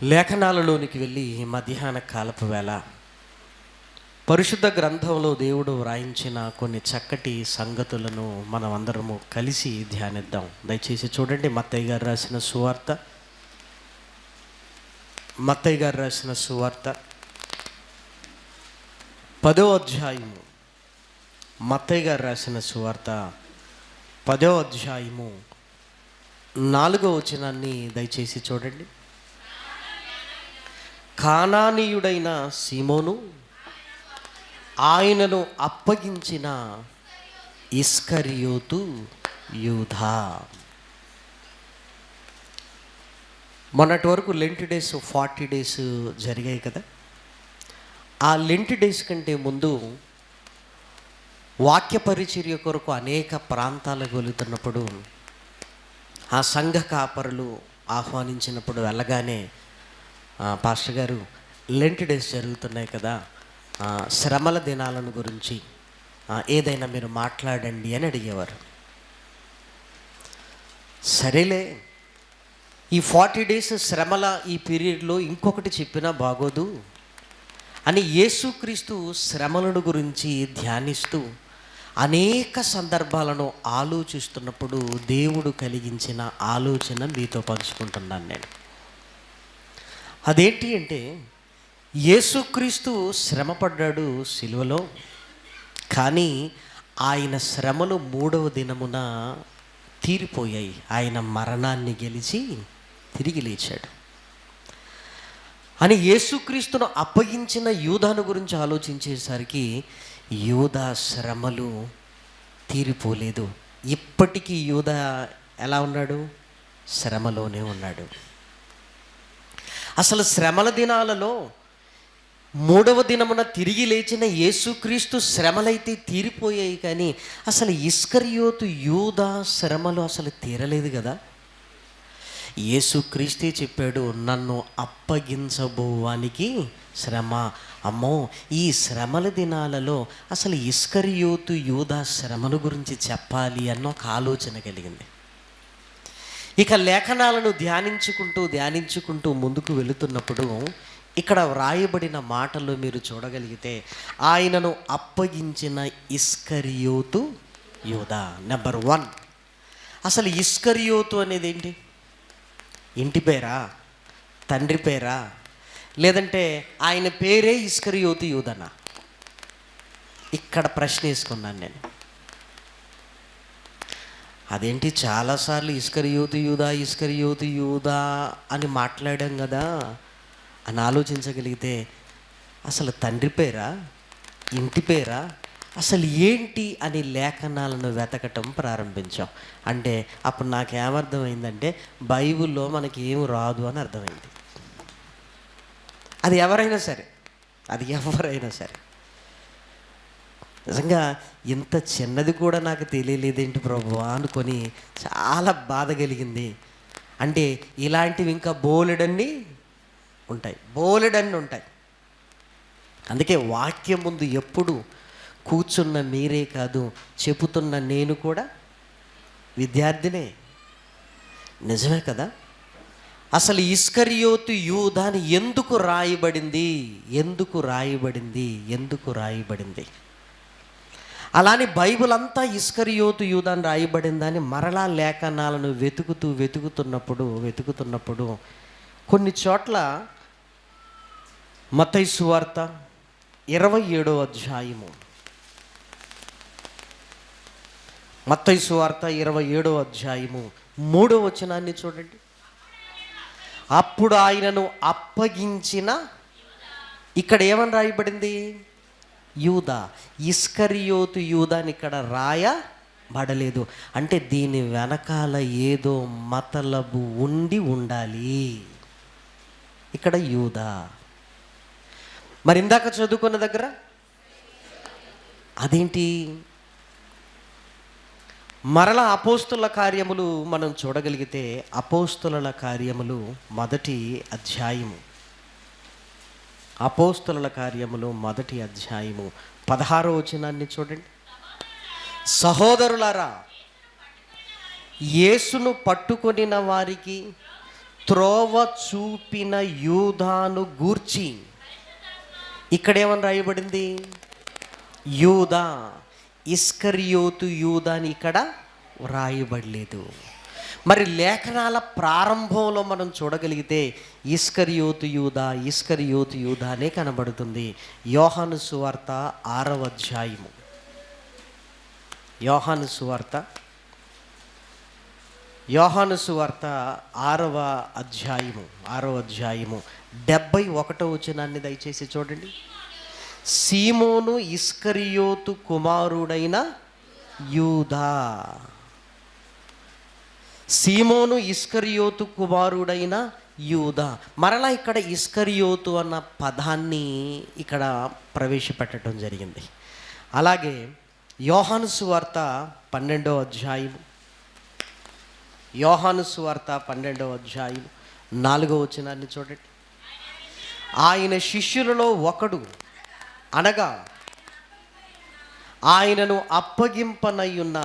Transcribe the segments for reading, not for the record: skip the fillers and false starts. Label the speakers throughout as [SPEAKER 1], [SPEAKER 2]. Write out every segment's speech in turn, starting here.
[SPEAKER 1] లేఖనాలలోనికి వెళ్ళి మధ్యాహ్న కాలపు వేళ పరిశుద్ధ గ్రంథంలో దేవుడు వ్రాయించిన కొన్ని చక్కటి సంగతులను మనం అందరము కలిసి ధ్యానిద్దాం. దయచేసి చూడండి, మత్తయి గారు రాసిన సువార్త 10వ అధ్యాయము. మత్తయి గారు రాసిన సువార్త 10వ అధ్యాయము 4వ వచనాన్ని దయచేసి చూడండి. కానానీయుడైన సీమోను ఆయనను అప్పగించిన ఇస్కరియోతు యూదా. మొన్నటి వరకు లెంట్ డేస్ 40 డేస్ జరిగాయి కదా. ఆ లెంట్ డేస్ కంటే ముందు వాక్య పరిచర్య కొరకు అనేక ప్రాంతాలకు వెళుతున్నప్పుడు ఆ సంఘ కాపరులు ఆహ్వానించినప్పుడు వెళ్ళగానే, పాస్టర్ గారు లెంట్ డేస్ జరుగుతున్నాయి కదా, శ్రమల దినాలను గురించి ఏదైనా మీరు మాట్లాడండి అని అడిగేవారు. సరేలే, ఈ 40 డేస్ శ్రమల ఈ పీరియడ్లో ఇంకొకటి చెప్పినా బాగోదు అని యేసుక్రీస్తు శ్రమలను గురించి ధ్యానిస్తూ అనేక సందర్భాలను ఆలోచిస్తున్నప్పుడు దేవుడు కలిగించిన ఆలోచన మీతో పంచుకుంటున్నాను నేను. అదేంటి అంటే, యేసుక్రీస్తు శ్రమపడ్డాడు సిలువలో, కానీ ఆయన శ్రమలు 3వ దినమున తీరిపోయాయి. ఆయన మరణాన్ని గెలిచి తిరిగి లేచాడు అని యేసుక్రీస్తును అప్పగించిన యూదాను గురించి ఆలోచించేసరికి యూదా శ్రమలు తీరిపోలేదు. ఇప్పటికీ యూదా ఎలా ఉన్నాడు? శ్రమలోనే ఉన్నాడు. అసలు శ్రమల దినాలలో 3వ దినమున తిరిగి లేచిన యేసుక్రీస్తు శ్రమలైతే తీరిపోయాయి, కానీ అసలు ఇస్కరియోతు యూదా శ్రమలు అసలు తీరలేదు కదా. యేసుక్రీస్తే చెప్పాడు, నన్ను అప్పగించబోవానికి శ్రమ. అమ్మో, ఈ శ్రమల దినాలలో అసలు ఇస్కరియోతు యూదా శ్రమల గురించి చెప్పాలి అన్న ఒక ఆలోచన కలిగింది. ఇక లేఖనాలను ధ్యానించుకుంటూ ముందుకు వెళుతున్నప్పుడు ఇక్కడ వ్రాయబడిన మాటల్లో మీరు చూడగలిగితే, ఆయనను అప్పగించిన ఇస్కరియోతు యూదా. నెంబర్ 1, అసలు ఇస్కరియోతు అనేది ఏంటి? ఇంటి పేరా? తండ్రి పేరా? లేదంటే ఆయన పేరే ఇస్కరియోతు యూదనా? ఇక్కడ ప్రశ్న వేసుకున్నాను నేను. అదేంటి, చాలాసార్లు ఇస్కరియోతు యూదా అని మాట్లాడాం కదా అని ఆలోచించగలిగితే, అసలు తండ్రి పేరా, ఇంటి పేరా, అసలు ఏంటి అని లేఖనాలను వెతకటం ప్రారంభించాం. అంటే అప్పుడు నాకేమర్థమైందంటే, బైబిల్లో మనకి ఏం రాదు అని అర్థమైంది. అది ఎవరైనా సరే నిజంగా ఇంత చిన్నది కూడా నాకు తెలియలేదేంటి ప్రభువా అనుకొని చాలా బాధ కలిగింది. అంటే ఇలాంటివి ఇంకా బోలెడన్ని ఉంటాయి. అందుకే వాక్యం ముందు ఎప్పుడు కూర్చున్న మీరే కాదు, చెబుతున్న నేను కూడా విద్యార్థినే. నిజమే కదా. అసలు ఇస్కరియోతు యూదా అని ఎందుకు రాయబడింది? అలానే బైబిల్ అంతా ఇస్కరియోతు యూదా అని రాయబడిందని మరలా లేఖనాలను వెతుకుతున్నప్పుడు కొన్ని చోట్ల మత్తయి సువార్త 27వ అధ్యాయము, మత్తయి సువార్త 27వ అధ్యాయము 3వ వచనాన్ని చూడండి. అప్పుడు ఆయనను అప్పగించిన, ఇక్కడ ఏమని రాయబడింది? యూదా. ఇస్కరియోతు యూదా అని ఇక్కడ రాయబడలేదు. అంటే దీని వెనకాల ఏదో మతలబు ఉండాలి. ఇక్కడ యూదా. మరి ఇందాక చదువుకున్న దగ్గర అదేంటి? మరలా అపోస్తుల కార్యములు మనం చూడగలిగితే, అపోస్తుల కార్యములు 1వ అధ్యాయము, 16వ వచనాన్ని చూడండి. సహోదరులారా, యేసును పట్టుకొనిన వారికి త్రోవ చూపిన యూదాను గూర్చి. ఇక్కడేమని రాయబడింది? యూదా, ఇస్కరియోతు యూదా అని ఇక్కడ వ్రాయబడలేదు. మరి లేఖనాల ప్రారంభంలో మనం చూడగలిగితే ఇస్కరియోతు యూదా, ఇస్కరియోతు యూదా అనే కనబడుతుంది. యోహాను సువార్త 6వ అధ్యాయము, యోహాను సువార్త 6వ అధ్యాయము 71వ వచనాన్ని దయచేసి చూడండి. సీమోను ఇస్కరియోతు కుమారుడైన యూదా. సీమోను ఇస్కరియోతు కుమారుడైన యూదా. మరలా ఇక్కడ ఇస్కరియోతు అన్న పదాన్ని ఇక్కడ ప్రవేశపెట్టడం జరిగింది. అలాగే యోహాను సువార్త 12వ అధ్యాయం, యోహాను సువార్త 12వ అధ్యాయం 4వ వచనాన్ని చూడండి. ఆయన శిష్యులలో ఒకడు అనగా ఆయనను అప్పగింపనయ్యున్న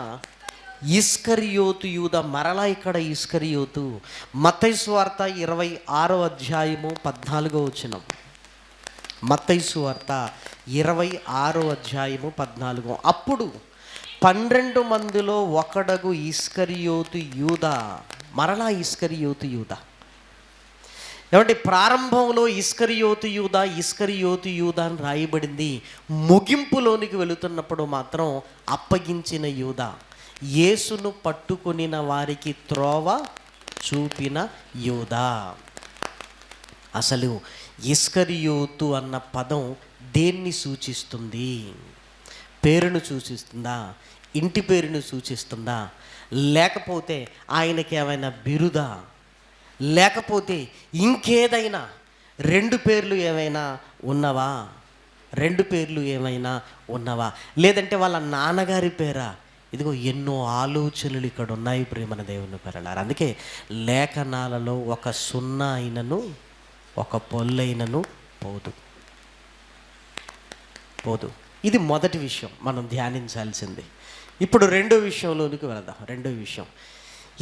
[SPEAKER 1] ఇస్కరియోతు యూదా. మరలా ఇక్కడ ఇస్కరియోతు. మత్తయి సువార్త 26వ అధ్యాయము 14వ వచనం. మత్తయి సువార్త 26వ అధ్యాయము 14. అప్పుడు 12 మందిలో ఒకడగు ఇస్కరియోతు యూదా. మరలా ఇస్కరియోతు యూదా. ఏమంటే ప్రారంభంలో ఇస్కరియోతు యూదా, ఇస్కరియోతు యూదా అని రాయబడింది. ముగింపులోనికి వెళుతున్నప్పుడు మాత్రం అప్పగించిన యూదా, యేసును పట్టుకొనిన వారికి త్రోవ చూపిన యూదా. అసలు ఇస్కరియోతు అన్న పదం దేన్ని సూచిస్తుంది? పేరును సూచిస్తుందా? ఇంటి పేరును సూచిస్తుందా? లేకపోతే ఆయనకి ఏమైనా బిరుదా? లేకపోతే ఇంకేదైనా 2 పేర్లు ఏమైనా ఉన్నవా? 2 పేర్లు ఏమైనా ఉన్నవా? లేదంటే వాళ్ళ నాన్నగారి పేరా? ఇదిగో ఎన్నో ఆలోచనలు ఇక్కడ ఉన్నాయి ప్రియమైన దేవుని పిల్లలారా. అందుకే లేఖనాలలో ఒక సున్నా అయినను ఒక పొల్లైనను పోదు. ఇది మొదటి విషయం మనం ధ్యానించాల్సింది. ఇప్పుడు రెండో విషయంలోనికి వెళదాం. రెండో విషయం,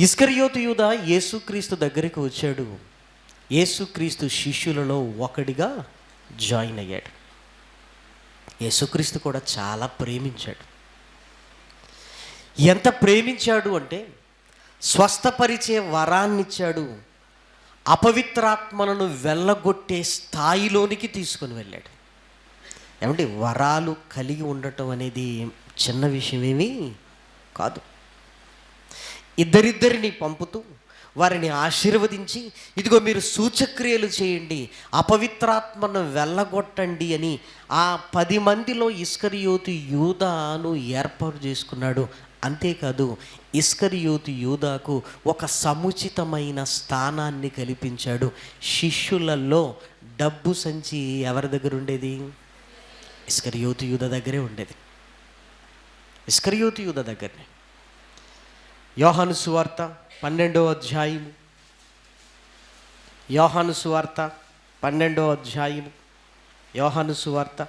[SPEAKER 1] ఇస్కరియోతు యూదా యేసుక్రీస్తు దగ్గరికి వచ్చాడు. యేసుక్రీస్తు శిష్యులలో ఒకడిగా జాయిన్ అయ్యాడు. యేసుక్రీస్తు కూడా చాలా ప్రేమించాడు. ఎంత ప్రేమించాడు అంటే స్వస్థపరిచే వరాన్నిచ్చాడు. అపవిత్రాత్మలను వెళ్ళగొట్టే స్థాయిలోనికి తీసుకొని వెళ్ళాడు. ఏమంటే వరాలు కలిగి ఉండటం అనేది చిన్న విషయమేమీ కాదు. ఇద్దరిద్దరిని పంపుతూ వారిని ఆశీర్వదించి, ఇదిగో మీరు సూచక్రియలు చేయండి, అపవిత్రాత్మను వెళ్ళగొట్టండి అని ఆ 10 మందిలో ఇస్కరియోతు యూదాను ఏర్పాటు చేసుకున్నాడు. అంతేకాదు, ఇస్కరియోతు యూదాకు ఒక సముచితమైన స్థానాన్ని కల్పించాడు. శిష్యులలో డబ్బు సంచి ఎవరి దగ్గర ఉండేది? ఇస్కరియోతు యూదా దగ్గరే ఉండేది. ఇస్కరియోతు యూదా దగ్గరనే. యోహాను సువార్త 12వ అధ్యాయం, యోహాను సువార్త 12వ అధ్యాయం, యోహాను సువార్త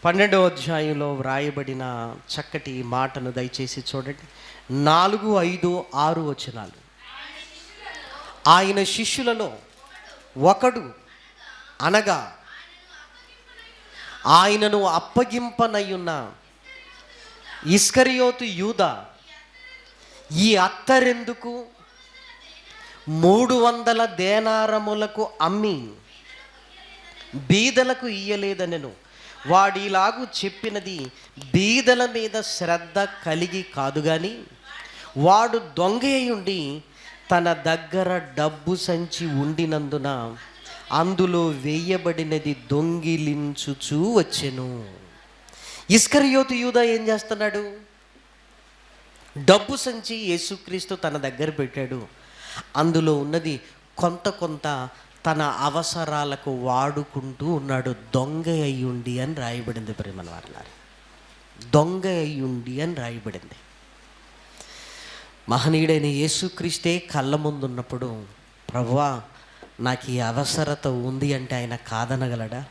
[SPEAKER 1] 12వ అధ్యాయంలో వ్రాయబడిన చక్కటి మాటను దయచేసి చూడండి. 4, 5, 6 వచనాలు. ఆయన శిష్యులలో ఒకడు అనగా ఆయనను అప్పగింపనయ్యున్న ఇస్కరియోతు యూదా ఈ అత్తరెందుకు 300 దేనారములకు అమ్మి బీదలకు ఇయ్యలేదనెను. వాడిలాగు చెప్పినది బీదల మీద శ్రద్ధ కలిగి కాదు గాని, వాడు దొంగ అయ్యుండి తన దగ్గర డబ్బు సంచి ఉండినందున అందులో వేయబడినది దొంగిలించుచూ వచ్చెను. ఇస్కరియోతు యూదా ఏం చేస్తున్నాడు? డబ్బు సంచి యేసుక్రీస్తు తన దగ్గర పెట్టాడు. అందులో ఉన్నది కొంత తన అవసరాలకు వాడుకుంటూ ఉన్నాడు. దొంగ అయ్యుండి అని రాయబడింది ప్రియమైన వారలారా. దొంగ అయ్యుండి అని రాయబడింది. మహనీయుడైన యేసుక్రీస్తే కళ్ళ ముందు ఉన్నప్పుడు, ప్రభువా నాకు ఈ అవసరత ఉంది అంటే ఆయన కాదనగలడా?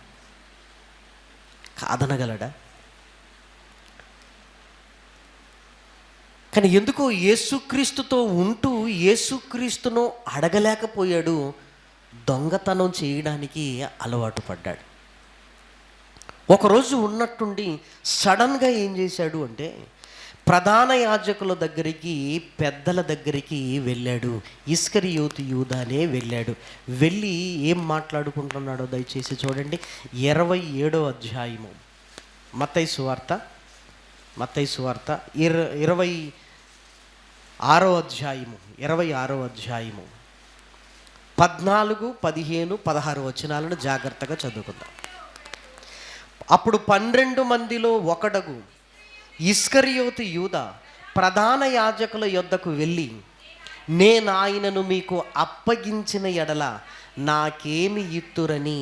[SPEAKER 1] కానీ ఎందుకో యేసుక్రీస్తుతో ఉంటూ యేసుక్రీస్తును అడగలేకపోయాడు, దొంగతనం చేయడానికి అలవాటు పడ్డాడు. ఒకరోజు ఉన్నట్టుండి సడన్గా ఏం చేశాడు అంటే, ప్రధాన యాజకుల దగ్గరికి, పెద్దల దగ్గరికి వెళ్ళాడు. ఇస్కరియోతు యూదానే వెళ్ళాడు. వెళ్ళి ఏం మాట్లాడుకుంటున్నాడో దయచేసి చూడండి. 27వ అధ్యాయము మత్తయి సువార్త 26వ అధ్యాయము 14, 15, 16 వచనాలను జాగ్రత్తగా చదువుకుందాం. అప్పుడు 12 మందిలో ఒకడగు ఇస్కరియోతు యూదా ప్రధాన యాజకుల యొద్దకు వెళ్ళి, నేను ఆయనను మీకు అప్పగించిన ఎడల నాకేమి ఇత్తురని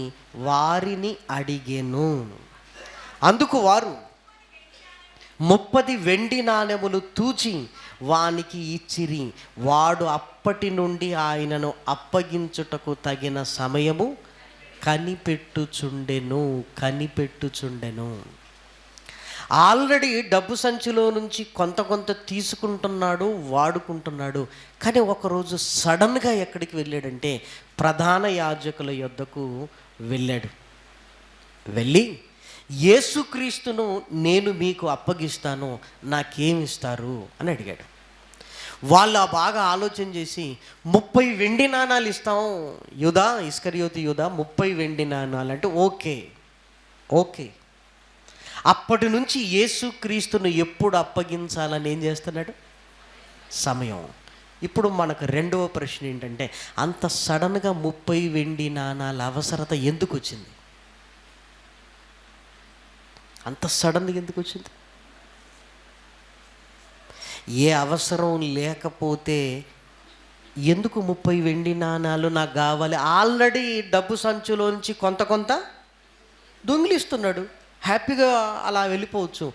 [SPEAKER 1] వారిని అడిగెను. అందుకు వారు 30 వెండి నాణెములు తూచి వానికి ఇచ్చిరి. వాడు అప్పటి నుండి ఆయనను అప్పగించుటకు తగిన సమయము కనిపెట్టుచుండెను. ఆల్రెడీ డబ్బు సంచిలో నుంచి కొంత తీసుకుంటున్నాడు, వాడుకుంటున్నాడు. కానీ ఒకరోజు సడన్గా ఎక్కడికి వెళ్ళాడంటే, ప్రధాన యాజకుల యొద్దకు వెళ్ళాడు. వెళ్ళి, యేసుక్రీస్తును నేను మీకు అప్పగిస్తాను, నాకేమిస్తారు అని అడిగాడు. వాళ్ళు బాగా ఆలోచన చేసి 30 వెండి నాణాలు ఇస్తాం యూదా, ఇస్కరియోతు యూదా 30 వెండి నాణాలు అంటే ఓకే. అప్పటి నుంచి యేసుక్రీస్తును ఎప్పుడు అప్పగించాలని ఏం చేస్తున్నాడు? సమయం. ఇప్పుడు మనకు రెండవ ప్రశ్న ఏంటంటే, అంత సడన్గా 30 వెండి నాణాల అవసరత ఎందుకు వచ్చింది? అంత సడన్గా ఎందుకు వచ్చింది? ఏ అవసరం లేకపోతే ఎందుకు 30 వెండి నాణాలు నాకు కావాలి? ఆల్రెడీ డబ్బు సంచులోంచి కొంత దొంగిలిస్తున్నాడు, హ్యాపీగా అలా వెళ్ళిపోవచ్చు.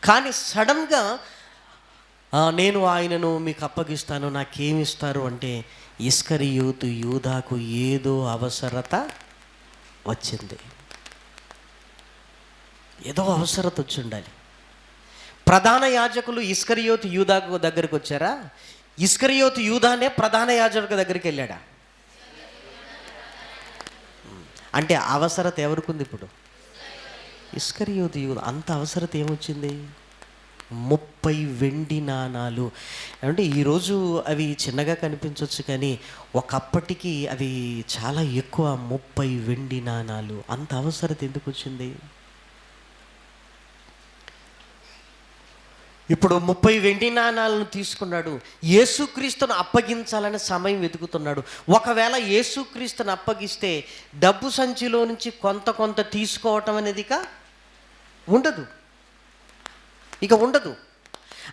[SPEAKER 1] కానీ సడన్గా నేను ఆయనను మీకు అప్పగిస్తాను, నాకేమిస్తారు అంటే, ఇస్కరియోతు యూదాకు ఏదో అవసరత వచ్చింది. ఏదో అవసరత వచ్చి ఉండాలి. ప్రధాన యాజకులు ఇస్కరియోతు యూదాకు దగ్గరికి వచ్చారా? ఇస్కరియోతు యూదానే ప్రధాన యాజకుల దగ్గరికి వెళ్ళాడా? అంటే అవసరత ఎవరికి ఉంది ఇప్పుడు? ఇస్కరియోతు యూదా. అంత అవసరత ఏమొచ్చింది? 30 వెండి నాణాలు. అంటే ఈరోజు అవి చిన్నగా కనిపించవచ్చు, కానీ ఒకప్పటికి అవి చాలా ఎక్కువ. 30 వెండి నాణాలు. అంత అవసరత ఎందుకు వచ్చింది? ఇప్పుడు 30 వెండి నాణాలను తీసుకున్నాడు. యేసుక్రీస్తును అప్పగించాలని సమయం వెతుకుతున్నాడు. ఒకవేళ యేసుక్రీస్తును అప్పగిస్తే డబ్బు సంచిలో నుంచి కొంత తీసుకోవటం అనేది ఇక ఉండదు.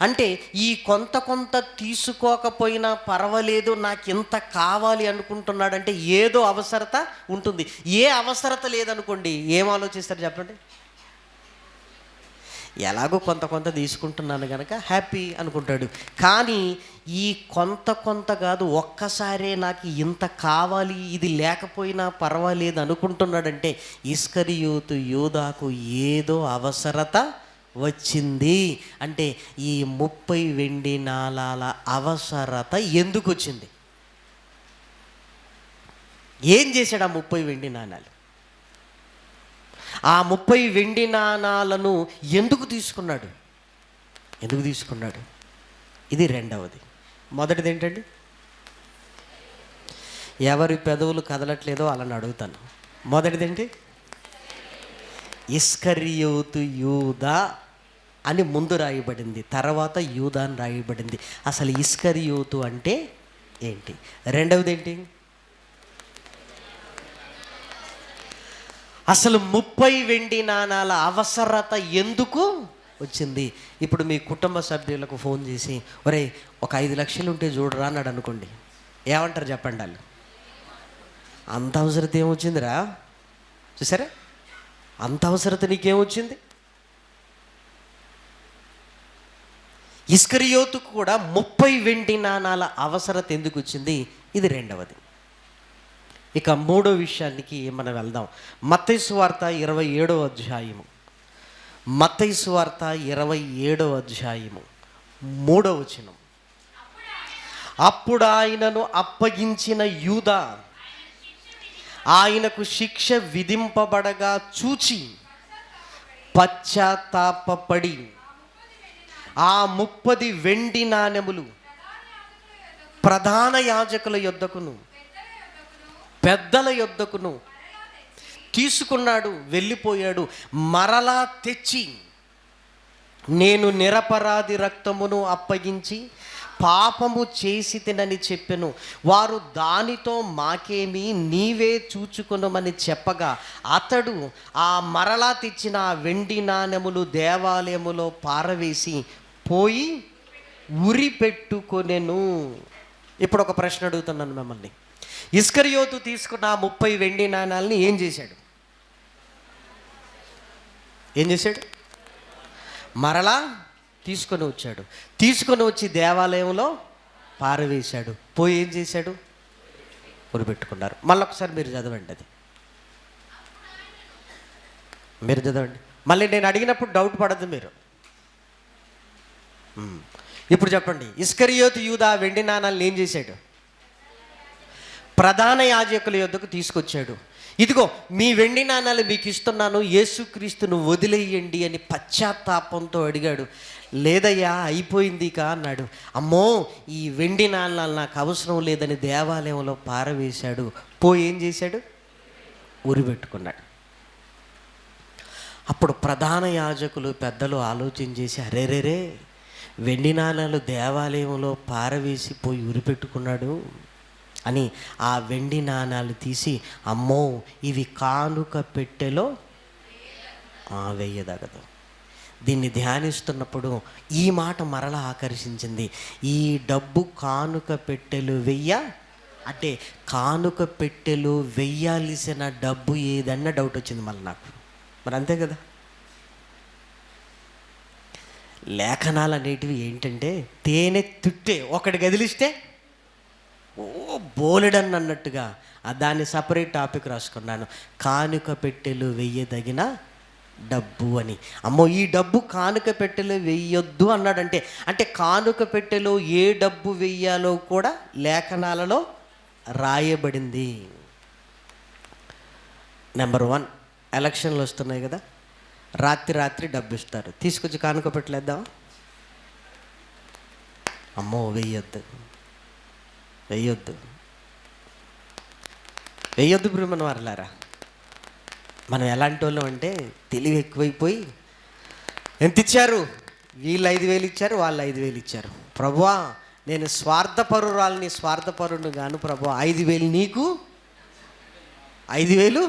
[SPEAKER 1] అంటే ఈ కొంత తీసుకోకపోయినా పర్వాలేదు, నాకు ఇంత కావాలి అనుకుంటున్నాడంటే ఏదో అవసరత ఉంటుంది. ఏ అవసరత లేదనుకోండి, ఏం ఆలోచిస్తారు చెప్పండి? ఎలాగో కొంత తీసుకుంటున్నాను కనుక హ్యాపీ అనుకుంటాడు. కానీ ఈ కొంత కాదు, ఒక్కసారే నాకు ఇంత కావాలి, ఇది లేకపోయినా పర్వాలేదు అనుకుంటున్నాడంటే ఇస్కరియోతు యూదాకు ఏదో అవసరత వచ్చింది. అంటే ఈ 30 వెండి నాణాల అవసరత ఎందుకు వచ్చింది? ఏం చేశాడు ఆ 30 వెండి నాణాలు? ఆ 30 వెండి నాణాలను ఎందుకు తీసుకున్నాడు? ఇది రెండవది. మొదటిది ఏంటండి? ఎవరి పెదవులు కదలట్లేదో వాళ్ళని అడుగుతాను. మొదటిదేంటి? ఇస్కరియోతు యూదా అని ముందు రాయబడింది, తర్వాత యూదా అని రాయబడింది. అసలు ఇస్కరియోతు అంటే ఏంటి? రెండవది ఏంటి? అసలు 30 వెండి నాణాల అవసరత ఎందుకు వచ్చింది? ఇప్పుడు మీ కుటుంబ సభ్యులకు ఫోన్ చేసి, ఒరే ఒక 5 లక్షలు ఉంటే చూడరా అన్నాడు అనుకోండి, ఏమంటారు చెప్పండి? వాళ్ళు అంత అవసరత ఏమొచ్చిందిరా? చూసారా, అంత అవసరత నీకేమొచ్చింది? ఇస్కరియోతుకు కూడా 30 వెండి నాణాల అవసరత ఎందుకు వచ్చింది? ఇది రెండవది. ఇక మూడో విషయానికి మనం వెళ్దాం. మత్తయి సువార్త 27వ అధ్యాయము. మత్తయి సువార్త 27వ అధ్యాయము 3వ వచనం. అప్పుడు ఆయనను అప్పగించిన యూదా ఆయనకు శిక్ష విధింపబడగా చూచి పశ్చాత్తాపపడి ఆ 30 వెండి నాణెములు ప్రధాన యాజకుల యొద్దకును పెద్దల యొద్దకును తీసుకున్నాడు, వెళ్ళిపోయాడు. మరలా తెచ్చి, నేను నిరపరాధి రక్తమును అప్పగించి పాపము చేసి తినని చెప్పెను. వారు దానితో మాకేమి, నీవే చూచుకొనమని చెప్పగా అతడు ఆ మరలా తెచ్చిన ఆ వెండి నాణెములు దేవాలయములో పారవేసి పోయి ఉరి పెట్టుకొనెను. ఇప్పుడు ఒక ప్రశ్న అడుగుతున్నాను మిమ్మల్ని. ఇస్కరియోతు తీసుకున్న 30 వెండి నాణాలని ఏం చేశాడు? మరలా తీసుకొని వచ్చాడు. తీసుకొని వచ్చి దేవాలయంలో పారవేశాడు. పోయి ఏం చేశాడు? ఉరిపెట్టుకున్నారు. మళ్ళొకసారి మీరు చదవండి, అది మీరు చదవండి. మళ్ళీ నేను అడిగినప్పుడు డౌట్ పడద్దు మీరు. ఇప్పుడు చెప్పండి, ఇస్కరియోతు యూదా వెండి నాణాలను ఏం చేశాడు? ప్రధాన యాజకుల యొద్దకు తీసుకొచ్చాడు. ఇదిగో మీ వెండి నాణాలు మీకు ఇస్తున్నాను, యేసుక్రీస్తును వదిలేయండి అని పశ్చాత్తాపంతో అడిగాడు. లేదయ్యా, అయిపోయింది కా అన్నాడు. అమ్మో, ఈ వెండి నాణాలు నాకు అవసరం లేదని దేవాలయంలో పారవేశాడు. పోయి ఏం చేశాడు? ఉరిపెట్టుకున్నాడు. అప్పుడు ప్రధాన యాజకులు పెద్దలు ఆలోచన చేసి, అరేరేరే, వెండి నాణాలు దేవాలయంలో పారవేసి పోయి ఉరిపెట్టుకున్నాడు అని ఆ వెండి నాణాలు తీసి, అమ్మో ఇవి కానుక పెట్టెలో వెయ్యదగదు. దీన్ని ధ్యానిస్తున్నప్పుడు ఈ మాట మరలా ఆకర్షించింది. ఈ డబ్బు కానుక పెట్టెలు అంటే కానుక పెట్టెలు వెయ్యాల్సిన డబ్బు ఏదన్న డౌట్ వచ్చింది మళ్ళీ నాకు. మరి అంతే కదా, లేఖనాలు అనేటివి ఏంటంటే తేనె తుట్టే ఒకటి గదిలిస్తే బోలెడన్ అన్నట్టుగా దాన్ని సపరేట్ టాపిక్ రాసుకున్నాను. కానుక పెట్టెలు వెయ్యదగిన డబ్బు అని. అమ్మో, ఈ డబ్బు కానుక పెట్టెలు వెయ్యొద్దు అన్నాడంటే, అంటే కానుక పెట్టెలో ఏ డబ్బు వెయ్యాలో కూడా లేఖనాలలో రాయబడింది. నెంబర్ 1, ఎలక్షన్లు వస్తున్నాయి కదా, రాత్రి డబ్బు ఇస్తారు, తీసుకొచ్చి కానుక పెట్టలేద్దాం. అమ్మో, వెయ్యొద్దు బ్రహ్మణ వారలారా. మనం ఎలాంటి వాళ్ళం అంటే తెలివి ఎక్కువైపోయి, ఎంత ఇచ్చారు? వీళ్ళు 5,000 ఇచ్చారు, వాళ్ళు 5,000 ఇచ్చారు. ప్రభువా, నేను స్వార్థపరుని గాను ప్రభువా, 5,000 నీకు, 5,000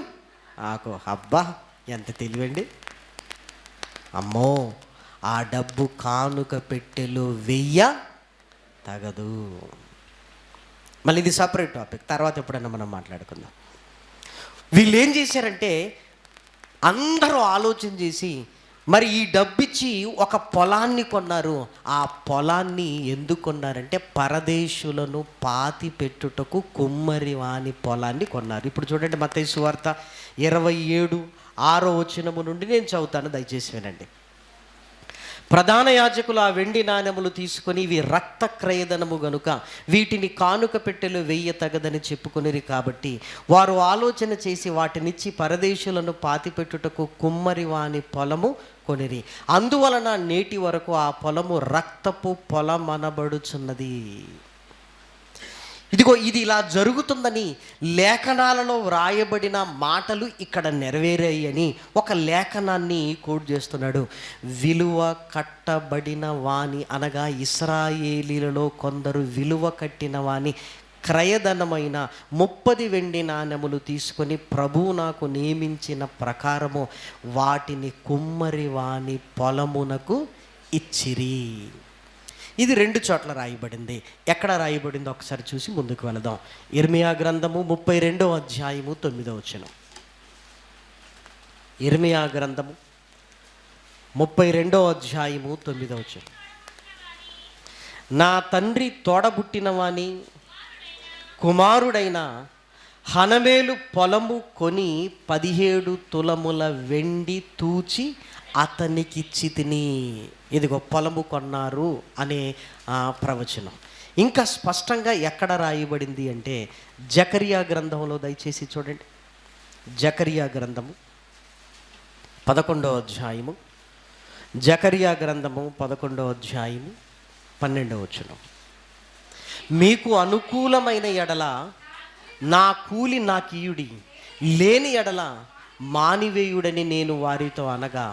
[SPEAKER 1] నాకు. అబ్బా, ఎంత తెలివండి. అమ్మో, ఆ డబ్బు కానుక పెట్టెలు తగదు. మళ్ళీ ఇది సపరేట్ టాపిక్, తర్వాత ఎప్పుడైనా మనం మాట్లాడుకుందాం. వీళ్ళు ఏం చేశారంటే అందరూ ఆలోచన చేసి, మరి ఈ డబ్బిచ్చి ఒక పొలాన్ని కొన్నారు. ఆ పొలాన్ని ఎందుకు కొన్నారంటే పరదేశులను పాతి పెట్టుటకు కుమ్మరి వాని పొలాన్ని కొన్నారు. ఇప్పుడు చూడండి, మత్తయి సువార్త 27:6 నుండి నేను చదువుతాను, దయచేసి వినండి. ప్రధాన యాజకులు ఆ వెండి నాణెములు తీసుకొని, ఇవి రక్త క్రయధనము గనుక వీటిని కానుక పెట్టెలు వెయ్యతగదని చెప్పుకొనిరి. కాబట్టి వారు ఆలోచన చేసి వాటినిచ్చి పరదేశులను పాతిపెట్టుటకు కుమ్మరి వాని పొలము కొనిరి. అందువలన నేటి వరకు ఆ పొలము రక్తపు పొలమనబడుచున్నది. ఇదిగో ఇది ఇలా జరుగుతుందని లేఖనాలలో వ్రాయబడిన మాటలు ఇక్కడ నెరవేరాయని ఒక లేఖనాన్ని కోట్ చేస్తున్నాడు. విలువ కట్టబడిన వాని, అనగా ఇశ్రాయేలీలలో కొందరు విలువ కట్టిన వాని క్రయధనమైన 30 వెండి నాణెములు తీసుకొని ప్రభువు నాకు నియమించిన ప్రకారము వాటిని కుమ్మరి వాని పొలమునకు ఇచ్చిరి. ఇది 2 చోట్ల రాయబడింది. ఎక్కడ రాయబడిందో ఒకసారి చూసి ముందుకు వెళదాం. ఇర్మియా గ్రంథము 32:9. ఇర్మియా గ్రంథము 32:9. నా తండ్రి తోడబుట్టిన వాని కుమారుడైన హనమేలు పొలము కొని 17 తులముల వెండి తూచి అతనికిచ్చి తిని. ఇదిగో పొలము కొన్నారు అనే ప్రవచనం. ఇంకా స్పష్టంగా ఎక్కడ రాయబడింది అంటే జకరియా గ్రంథంలో, దయచేసి చూడండి. జకరియా గ్రంథము 11వ అధ్యాయము, జకరియా గ్రంథము 11వ అధ్యాయము 12వ వచనం. మీకు అనుకూలమైన ఎడల నా కూలి నాకియుడి, లేని ఎడల మానివేయుడని నేను వారితో అనగా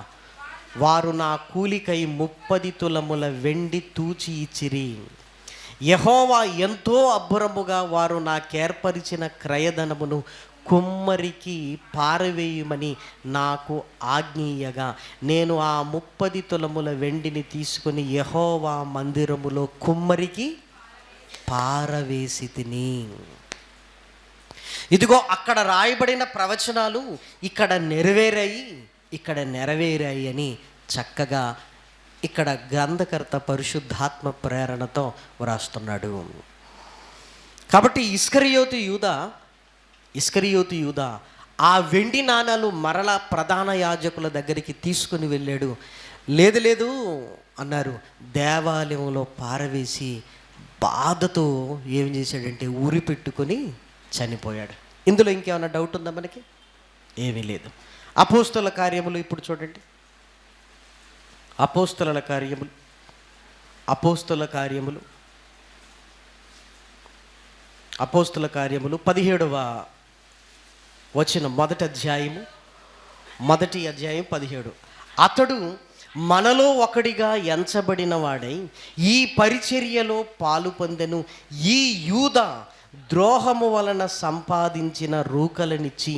[SPEAKER 1] వారు నా కూలికై 30 తులముల వెండి తూచి ఇచ్చిరి. యెహోవా ఎంతో అబ్బురముగా వారు నాకేర్పరిచిన క్రయధనమును కుమ్మరికి పారవేయమని నాకు ఆజ్ఞీయగా నేను ఆ 30 తులముల వెండిని తీసుకుని యెహోవా మందిరములో కుమ్మరికి పారవేసి తిని. ఇదిగో అక్కడ రాయబడిన ప్రవచనాలు ఇక్కడ నెరవేరాయి అని చక్కగా ఇక్కడ గ్రంథకర్త పరిశుద్ధాత్మ ప్రేరణతో వ్రాస్తున్నాడు. కాబట్టి ఇస్కరియోతు యూదా ఆ వెండి నాణాలు మరలా ప్రధాన యాజకుల దగ్గరికి తీసుకుని వెళ్ళాడు. లేదు అన్నారు. దేవాలయంలో పారవేసి బాధతో ఏం చేశాడంటే ఉరి పెట్టుకొని చనిపోయాడు. ఇందులో ఇంకేమైనా డౌట్ ఉందా మనకి? ఏమీ లేదు. అపోస్తల కార్యములు ఇప్పుడు చూడండి. అపోస్తల కార్యములు 17వ వచనం, మొదటి అధ్యాయం 17. అతడు మనలో ఒకడిగా ఎంచబడిన వాడై ఈ పరిచర్యలో పాలు పొందెను. ఈ యూదా ద్రోహము వలన సంపాదించిన రూకలనిచ్చి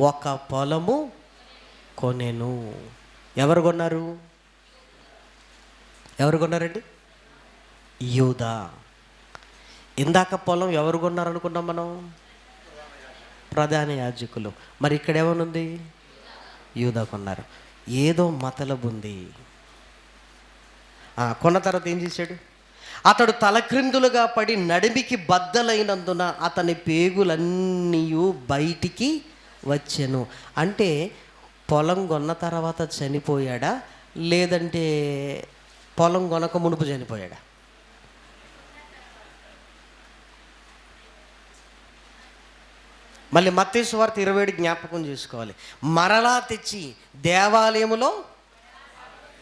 [SPEAKER 1] ఒక పొలము కొనెను. ఎవరు కొన్నారండి? యూదా. ఇందాక పొలం ఎవరు కొన్నారు అనుకున్నాం మనం? ప్రధాన యాజకులు. మరి ఇక్కడ ఏమనుంది? యూదా కొన్నారు. ఏదో మతలబు ఉంది. కొన్న తర్వాత ఏం చేశాడు? అతడు తలక్రిందులుగా పడి నడిమికి బద్దలైనందున అతని పేగులన్నీ బయటికి వచ్చెను. అంటే పొలం కొన్న తర్వాత చనిపోయాడా, లేదంటే పొలం కొనక మునుపు చనిపోయాడా? మళ్ళీ మత్తయి సువార్త 27 జ్ఞాపకం చేసుకోవాలి. మరలా తెచ్చి దేవాలయములో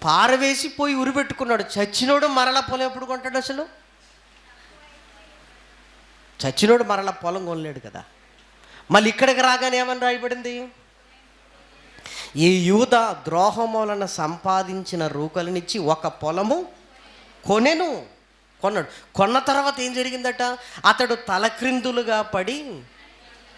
[SPEAKER 1] పారవేసి పోయి ఉరిపెట్టుకున్నాడు. చచ్చినోడు మరలా పొలం ఎప్పుడు కొంటాడు? అసలు చచ్చినోడు మరలా పొలం కొనలేడు కదా. మళ్ళీ ఇక్కడికి రాగానే ఏమని రాయబడింది? ఈ యూదా ద్రోహం వలన సంపాదించిన రూకలనిచ్చి ఒక పొలము కొన్నాడు. కొన్న తర్వాత ఏం జరిగిందట? అతడు తలక్రిందులుగా పడి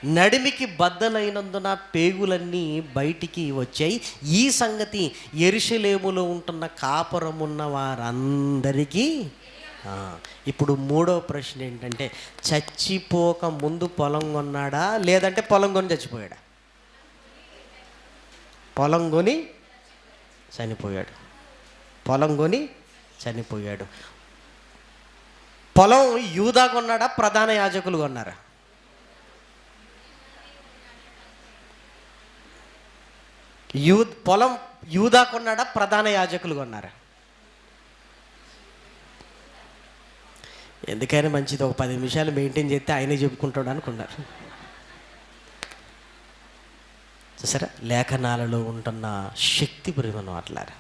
[SPEAKER 1] నడిమికి బద్దలైనందున పేగులన్నీ బయటికి వచ్చాయి. ఈ సంగతి యెరూషలేములో ఉంటున్న కాపురమున్న వారందరికీ. ఇప్పుడు మూడవ ప్రశ్న ఏంటంటే, చచ్చిపోక ముందు పొలం కొన్నాడా, లేదంటే పొలం కొని చచ్చిపోయాడా? పొలం కొని చనిపోయాడు. పొలం యూదా కొన్నాడా, ప్రధాన యాజకులు కొన్నారా? పొలం యూదా కొన్నాడా, ప్రధాన యాజకులు కొన్నారా? ఎందుకైనా మంచిది, ఒక 10 నిమిషాలు మెయింటైన్ చేస్తే ఆయనే చెప్పుకుంటాడు అనుకున్నారు. చూసారా, లేఖనాలలో ఉంటున్న శక్తి ప్రేమను అట్లారా.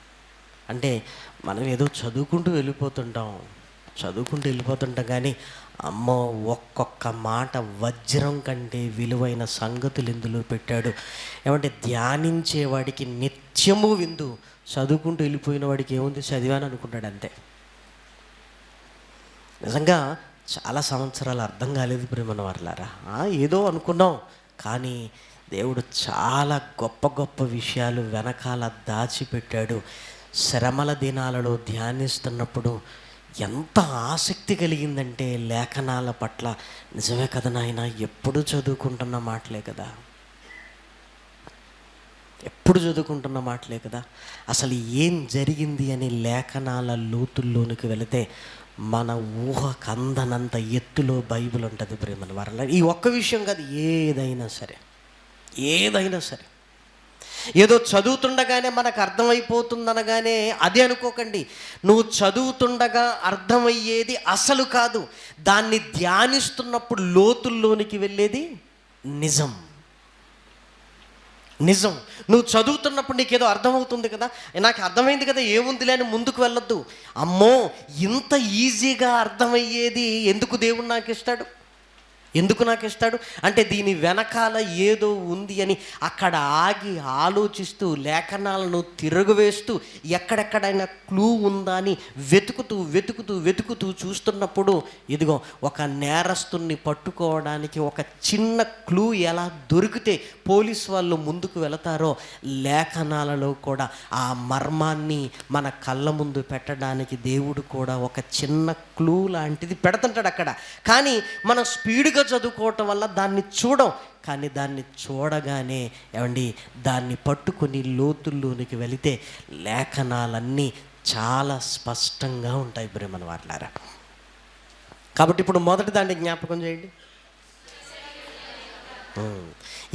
[SPEAKER 1] అంటే మనం ఏదో చదువుకుంటూ వెళ్ళిపోతుంటాం కానీ అమ్మో, ఒక్కొక్క మాట వజ్రం కంటే విలువైన సంగతులు ఇందులో పెట్టాడు. ఏమంటే ధ్యానించేవాడికి నిత్యము విందు, చదువుకుంటూ వెళ్ళిపోయిన వాడికి ఏముంది, చదివాను అనుకుంటాడు అంతే. నిజంగా చాలా సంవత్సరాలు అర్థం కాలేదు ప్రేమను వర్లారా. ఏదో అనుకున్నాం, కానీ దేవుడు చాలా గొప్ప గొప్ప విషయాలు వెనకాల దాచిపెట్టాడు. శ్రమల దినాలలో ధ్యానిస్తున్నప్పుడు ఎంత ఆసక్తి కలిగిందంటే లేఖనాల పట్ల. నిజమే కదా నాయన, ఎప్పుడు చదువుకుంటున్న మాటలే కదా, అసలు ఏం జరిగింది అని లేఖనాల లోతుల్లోనికి వెళితే మన ఊహకు అందనంత ఎత్తులో బైబిల్ ఉంటుంది ప్రేమల వరల. ఈ ఒక్క విషయం కాదు, ఏదైనా సరే ఏదో చదువుతుండగానే మనకు అర్థమైపోతుందనగానే అది అనుకోకండి. నువ్వు చదువుతుండగా అర్థమయ్యేది అసలు కాదు, దాన్ని ధ్యానిస్తున్నప్పుడు లోతుల్లోనికి వెళ్ళేది నిజం. నిజం. నువ్వు చదువుతున్నప్పుడు నీకేదో అర్థమవుతుంది కదా, నాకు అర్థమైంది కదా, ఏముందిలే అని ముందుకు వెళ్ళొద్దు. అమ్మో, ఇంత ఈజీగా అర్థమయ్యేది ఎందుకు దేవుడు నాకు ఇస్తాడు, ఎందుకు నాకు ఇస్తాడు అంటే దీని వెనకాల ఏదో ఉంది అని అక్కడ ఆగి ఆలోచిస్తూ, లేఖనాలను తిరగవేస్తూ, ఎక్కడెక్కడైనా క్లూ ఉందా అని వెతుకుతూ వెతుకుతూ వెతుకుతూ చూస్తున్నప్పుడు ఇదిగో ఒక నేరస్తుని పట్టుకోవడానికి ఒక చిన్న క్లూ ఎలా దొరికితే పోలీసు వాళ్ళు ముందుకు వెళతారో, లేఖనాలలో కూడా ఆ మర్మాన్ని మన కళ్ళ ముందు పెట్టడానికి దేవుడు కూడా ఒక చిన్న క్లూ లాంటిది పెడుతుంటాడు అక్కడ. కానీ మనం స్పీడ్గా చదువుకోవటం వల్ల దాన్ని చూడం, కానీ దాన్ని చూడగానే ఏమండి దాన్ని పట్టుకొని లోతుల్లోనికి వెళితే లేఖనాలన్నీ చాలా స్పష్టంగా ఉంటాయి ప్రేమను వాట్లారా. కాబట్టి ఇప్పుడు మొదటి దాన్ని జ్ఞాపకం చేయండి.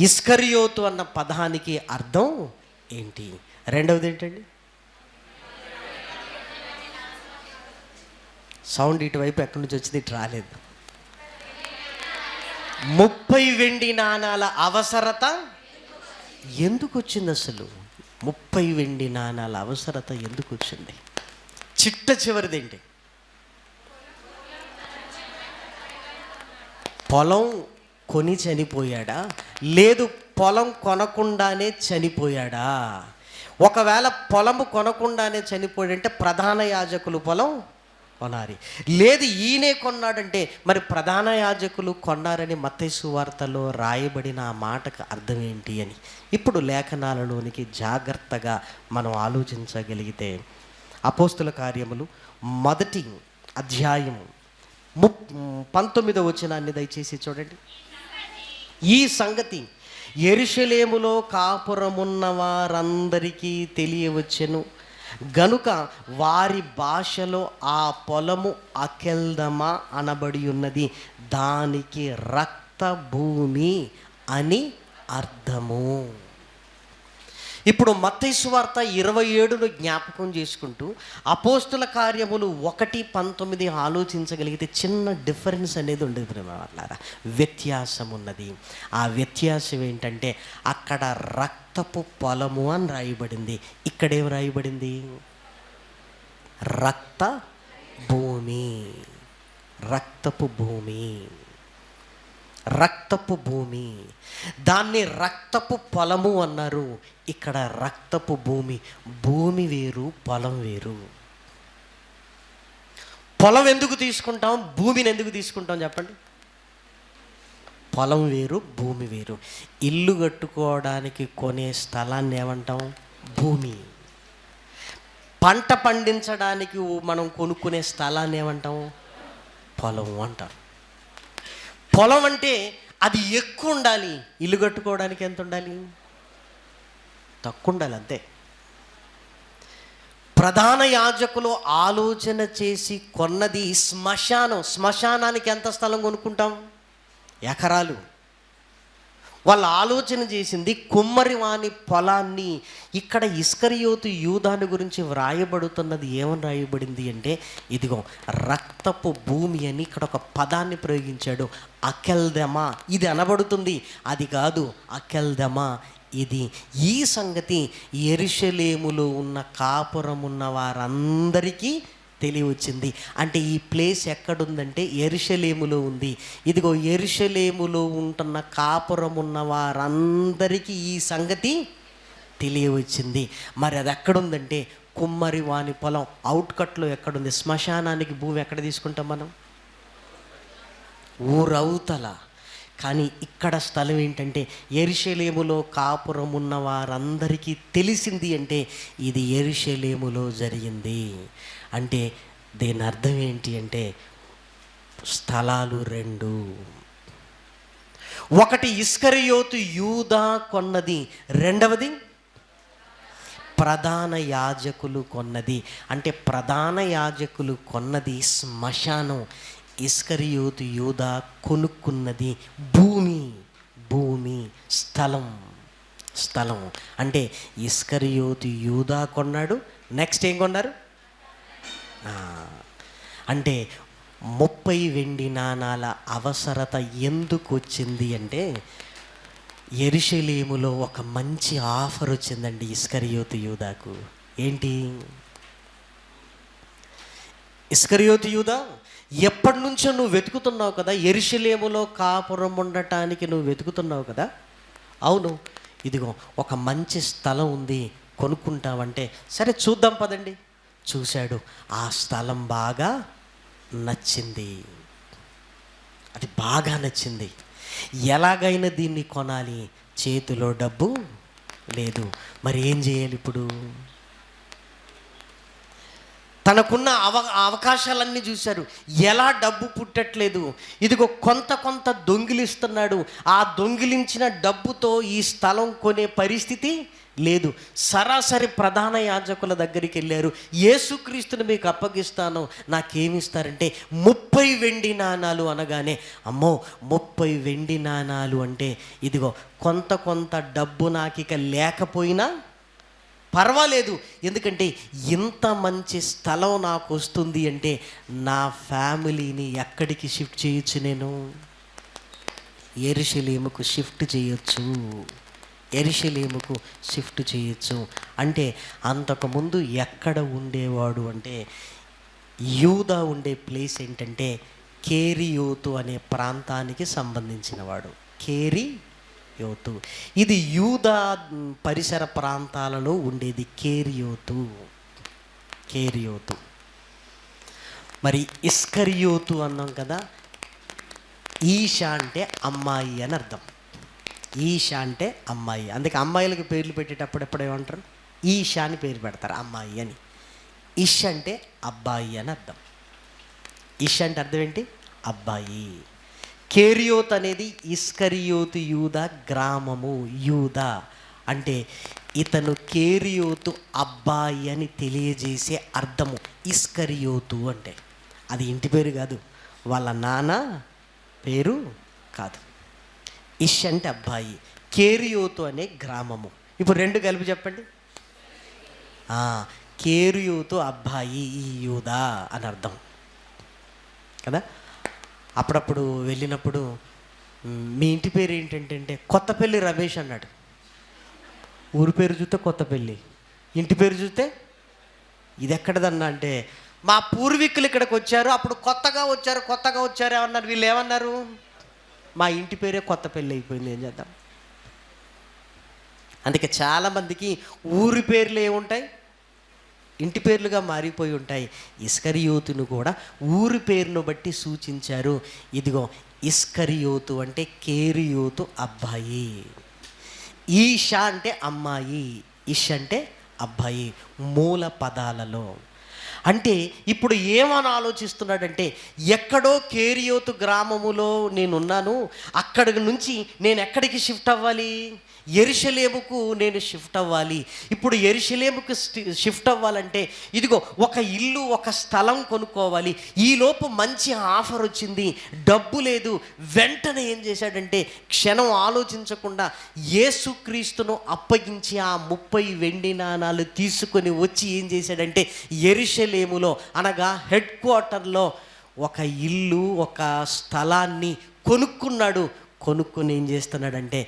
[SPEAKER 1] ఇస్కరియోతు అన్న పదానికి అర్థం ఏంటి? రెండవది ఏంటండి? సౌండ్ ఇటువైపు ఎక్కడి నుంచి వచ్చింది, ఇటు రాలేదు. 30 వెండి నాణాల అవసరత ఎందుకు వచ్చింది? అసలు 30 వెండి నాణాల అవసరత ఎందుకు వచ్చింది? చిట్ట చివరిదేంటి? పొలం కొని చనిపోయాడా, లేదు పొలం కొనకుండానే చనిపోయాడా? ఒకవేళ పొలము కొనకుండానే చనిపోయాడంటే ప్రధాన యాజకులు పొలం కొనాలి, లేదు ఈయనే కొన్నాడంటే మరి ప్రధాన యాజకులు కొన్నారని మత్తయి సువార్తలో రాయబడిన ఆ మాటకు అర్థం ఏంటి అని ఇప్పుడు లేఖనాలలోనికి జాగ్రత్తగా మనం ఆలోచించగలిగితే, అపోస్తుల కార్యములు 1వ అధ్యాయం 19వ వచనాన్ని దయచేసి చూడండి. ఈ సంగతి యెరూషలేములో కాపురమున్న వారందరికీ తెలియవచ్చెను గనుక వారి భాషలో ఆ పొలము అకెల్దమా అనబడి ఉన్నది, దానికి రక్త భూమి అని అర్థము. ఇప్పుడు మత్తయి సువార్త 27ను జ్ఞాపకం చేసుకుంటూ అపోస్తుల కార్యములు 1:19 ఆలోచించగలిగితే చిన్న డిఫరెన్స్ అనేది ఉండేది ప్రేమలారా, వ్యత్యాసం ఉన్నది. ఆ వ్యత్యాసం ఏంటంటే అక్కడ రక్తపు పొలము అని రాయబడింది, ఇక్కడేం రాయబడింది? రక్త భూమి. రక్తపు భూమి, రక్తపు భూమి. దాన్ని రక్తపు పొలము అన్నారు, ఇక్కడ రక్తపు భూమి. భూమి వేరు, పొలం వేరు. పొలం ఎందుకు తీసుకుంటాం, భూమిని ఎందుకు తీసుకుంటాం చెప్పండి? పొలం వేరు, భూమి వేరు. ఇల్లు కట్టుకోవడానికి కొనే స్థలాన్ని ఏమంటాం? భూమి. పంట పండించడానికి మనం కొనుక్కునే స్థలాన్ని ఏమంటాం? పొలం అంటారు. పొలం అంటే అది ఎక్కువ ఉండాలి, ఇల్లు కట్టుకోవడానికి ఎంత ఉండాలి? తక్కువ ఉండాలి, అంతే. ప్రధాన యాజకులు ఆలోచన చేసి కొన్నది శ్మశానం. శ్మశానానికి ఎంత స్థలం కొనుక్కుంటాం? ఎకరాలు. వాళ్ళు ఆలోచన చేసింది కుమ్మరి వాని పొలాన్ని. ఇక్కడ ఇస్కరియోతు యూదాను గురించి వ్రాయబడుతున్నది ఏమని రాయబడింది అంటే, ఇదిగో రక్తపు భూమి అని ఇక్కడ ఒక పదాన్ని ప్రయోగించాడు, అకెల్దమా. ఇది అనబడుతుంది, అది కాదు అకెల్దమా ఇది. ఈ సంగతి యెరూషలేములో ఉన్న కాపురమున్న వారందరికీ తెలియవచ్చింది. అంటే ఈ ప్లేస్ ఎక్కడుందంటే యెరూషలేములో ఉంది. ఇదిగో యెరూషలేములో ఉంటున్న కాపురం ఉన్న వారందరికీ ఈ సంగతి తెలియవచ్చింది. మరి అది ఎక్కడుందంటే కుమ్మరి వాని పొలం అవుట్కట్లో ఎక్కడుంది? శ్మశానానికి భూమి ఎక్కడ తీసుకుంటాం మనం? ఊరవుతల. కానీ ఇక్కడ స్థలం ఏంటంటే యెరూషలేములో కాపురం ఉన్న వారందరికీ తెలిసింది. అంటే ఇది యెరూషలేములో జరిగింది. అంటే దీని అర్థం ఏంటి అంటే స్థలాలు రెండు. ఒకటి ఇస్కరియోతు యూదా కొన్నది, రెండవది ప్రధాన యాజకులు కొన్నది. అంటే ప్రధాన యాజకులు కొన్నది శ్మశానం, ఇస్కరియోతు యూదా కొనుక్కున్నది భూమి, స్థలం. స్థలం. అంటే ఇస్కరియోతు యూదా కొన్నాడు. నెక్స్ట్ ఏం కొన్నారు? ఆ, అంటే 30 వెండి నాణాల అవసరత ఎందుకు వచ్చింది అంటే, యెరూషలేములో ఒక మంచి ఆఫర్ వచ్చిందండి ఇస్కరియోతు యూదాకు. ఏంటి? ఇస్కరియోతు యూదా, ఎప్పటి నుంచో నువ్వు వెతుకుతున్నావు కదా, యెరూషలేములో కాపురం ఉండటానికి నువ్వు వెతుకుతున్నావు కదా. అవును, ఇదిగో ఒక మంచి స్థలం ఉంది, కొనుక్కుంటావంటే సరే చూద్దాం పదండి. చూశాడు, ఆ స్థలం బాగా నచ్చింది. అది బాగా నచ్చింది. ఎలాగైనా దీన్ని కొనాలి, చేతిలో డబ్బు లేదు. మరి ఏం చేయాలి ఇప్పుడు? తనకున్న అవకాశాలన్నీ చూశారు, ఎలా డబ్బు పుట్టట్లేదు. ఇదిగో కొంత దొంగిలిస్తున్నాడు. ఆ దొంగిలించిన డబ్బుతో ఈ స్థలం కొనే పరిస్థితి లేదు. సరాసరి ప్రధాన యాజకుల దగ్గరికి వెళ్ళారు. యేసుక్రీస్తుని మీకు అప్పగిస్తాను, నాకేమిస్తారంటే 30 వెండి నాణాలు అనగానే, అమ్మో 30 వెండి నాణాలు అంటే ఇదిగో కొంత డబ్బు నాకు ఇక లేకపోయినా పర్వాలేదు, ఎందుకంటే ఇంత మంచి స్థలం నాకు వస్తుంది అంటే నా ఫ్యామిలీని ఎక్కడికి షిఫ్ట్ చేయొచ్చు? నేను యెరూషలేముకు షిఫ్ట్ చేయొచ్చు. యెరూషలేముకు షిఫ్ట్ చేయొచ్చు అంటే అంతకుముందు ఎక్కడ ఉండేవాడు అంటే, యూదా ఉండే ప్లేస్ ఏంటంటే కేరియోతు అనే ప్రాంతానికి సంబంధించినవాడు. కేరియోతు ఇది యూదా పరిసర ప్రాంతాలలో ఉండేది. కేరియోతు. మరి ఇస్కరియోతు అన్నాం కదా, ఈషా అంటే అమ్మాయి అని అర్థం. ఈషా అంటే అమ్మాయి. అందుకే అమ్మాయిలకు పేర్లు పెట్టేటప్పుడు ఎప్పుడు ఏమంటారు? ఈషా అని పేరు పెడతారు, అమ్మాయి అని. ఇష్ అంటే అబ్బాయి అని అర్థం. ఇష్ అంటే అర్థం ఏంటి? అబ్బాయి. కేరియోత్ అనేది ఇస్కరియోతు యూదా గ్రామము. యూదా అంటే ఇతను కేరియోతు అబ్బాయి అని తెలియజేసే అర్థము ఇస్కరియోతు అంటే. అది ఇంటి పేరు కాదు, వాళ్ళ నాన్న పేరు కాదు. ఇష్ అంటే అబ్బాయి, కేరియోతు అనే గ్రామము. ఇప్పుడు రెండు కలిపి చెప్పండి. కేరియోతు అబ్బాయి ఈ యూదా అని అర్థం కదా. అప్పుడప్పుడు వెళ్ళినప్పుడు మీ ఇంటి పేరు ఏంటంటే కొత్తపల్లి రమేష్ అన్నాడు. ఊరి పేరు చూస్తే కొత్తపల్లి, ఇంటి పేరు చూస్తే ఇది ఎక్కడదన్నా అంటే, మా పూర్వీకులు ఇక్కడికి వచ్చారు, అప్పుడు కొత్తగా వచ్చారు ఏమన్నారు. వీళ్ళు ఏమన్నారు? మా ఇంటి పేరే కొత్తపల్లి అయిపోయింది, ఏం చేద్దాం. అందుకే చాలామందికి ఊరి పేర్లు ఏముంటాయి? ఇంటి పేర్లుగా మారిపోయి ఉంటాయి. ఇస్కరియోతును కూడా ఊరి పేరును బట్టి సూచించారు. ఇదిగో ఇస్కరియోతు అంటే కేరియోతు అబ్బాయి. ఈషా అంటే అమ్మాయి, ఇష్ అంటే అబ్బాయి. మూల పదాలలో అంటే ఇప్పుడు ఏమని ఆలోచిస్తున్నాడంటే, ఎక్కడో కేరియోతు గ్రామములో నేనున్నాను, అక్కడి నుంచి నేను ఎక్కడికి షిఫ్ట్ అవ్వాలి? యెరూషలేముకు నేను షిఫ్ట్ అవ్వాలి. ఇప్పుడు యెరూషలేముకు షిఫ్ట్ అవ్వాలంటే ఇదిగో ఒక ఇల్లు, ఒక స్థలం కొనుక్కోవాలి. ఈలోపు మంచి ఆఫర్ వచ్చింది, డబ్బు లేదు. వెంటనే ఏం చేశాడంటే క్షణం ఆలోచించకుండా యేసుక్రీస్తును అప్పగించి ఆ 30 వెండి నాణాలు తీసుకొని వచ్చి ఏం చేశాడంటే యెరూషలేములో అనగా హెడ్ క్వార్టర్లో ఒక ఇల్లు, ఒక స్థలాన్ని కొనుక్కున్నాడు. కొనుక్కొని ఏం చేస్తున్నాడంటే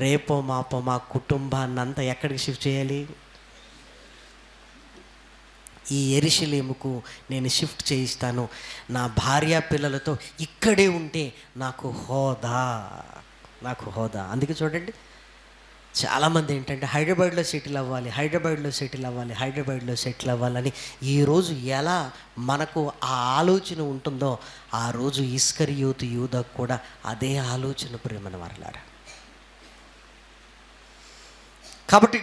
[SPEAKER 1] రేపో మాపో మా కుటుంబాన్ని అంతా ఎక్కడికి షిఫ్ట్ చేయాలి? ఈ యెరూషలేముకు నేను షిఫ్ట్ చేయిస్తాను. నా భార్య పిల్లలతో ఇక్కడే ఉంటే నాకు హోదా. అందుకే చూడండి, చాలామంది ఏంటంటే హైదరాబాద్లో సెటిల్ అవ్వాలని ఈరోజు ఎలా మనకు ఆ ఆలోచన ఉంటుందో ఆ రోజు ఇస్కరియోతు యూదాకు కూడా అదే ఆలోచన ప్రియమైన వారలారా. కాబట్టి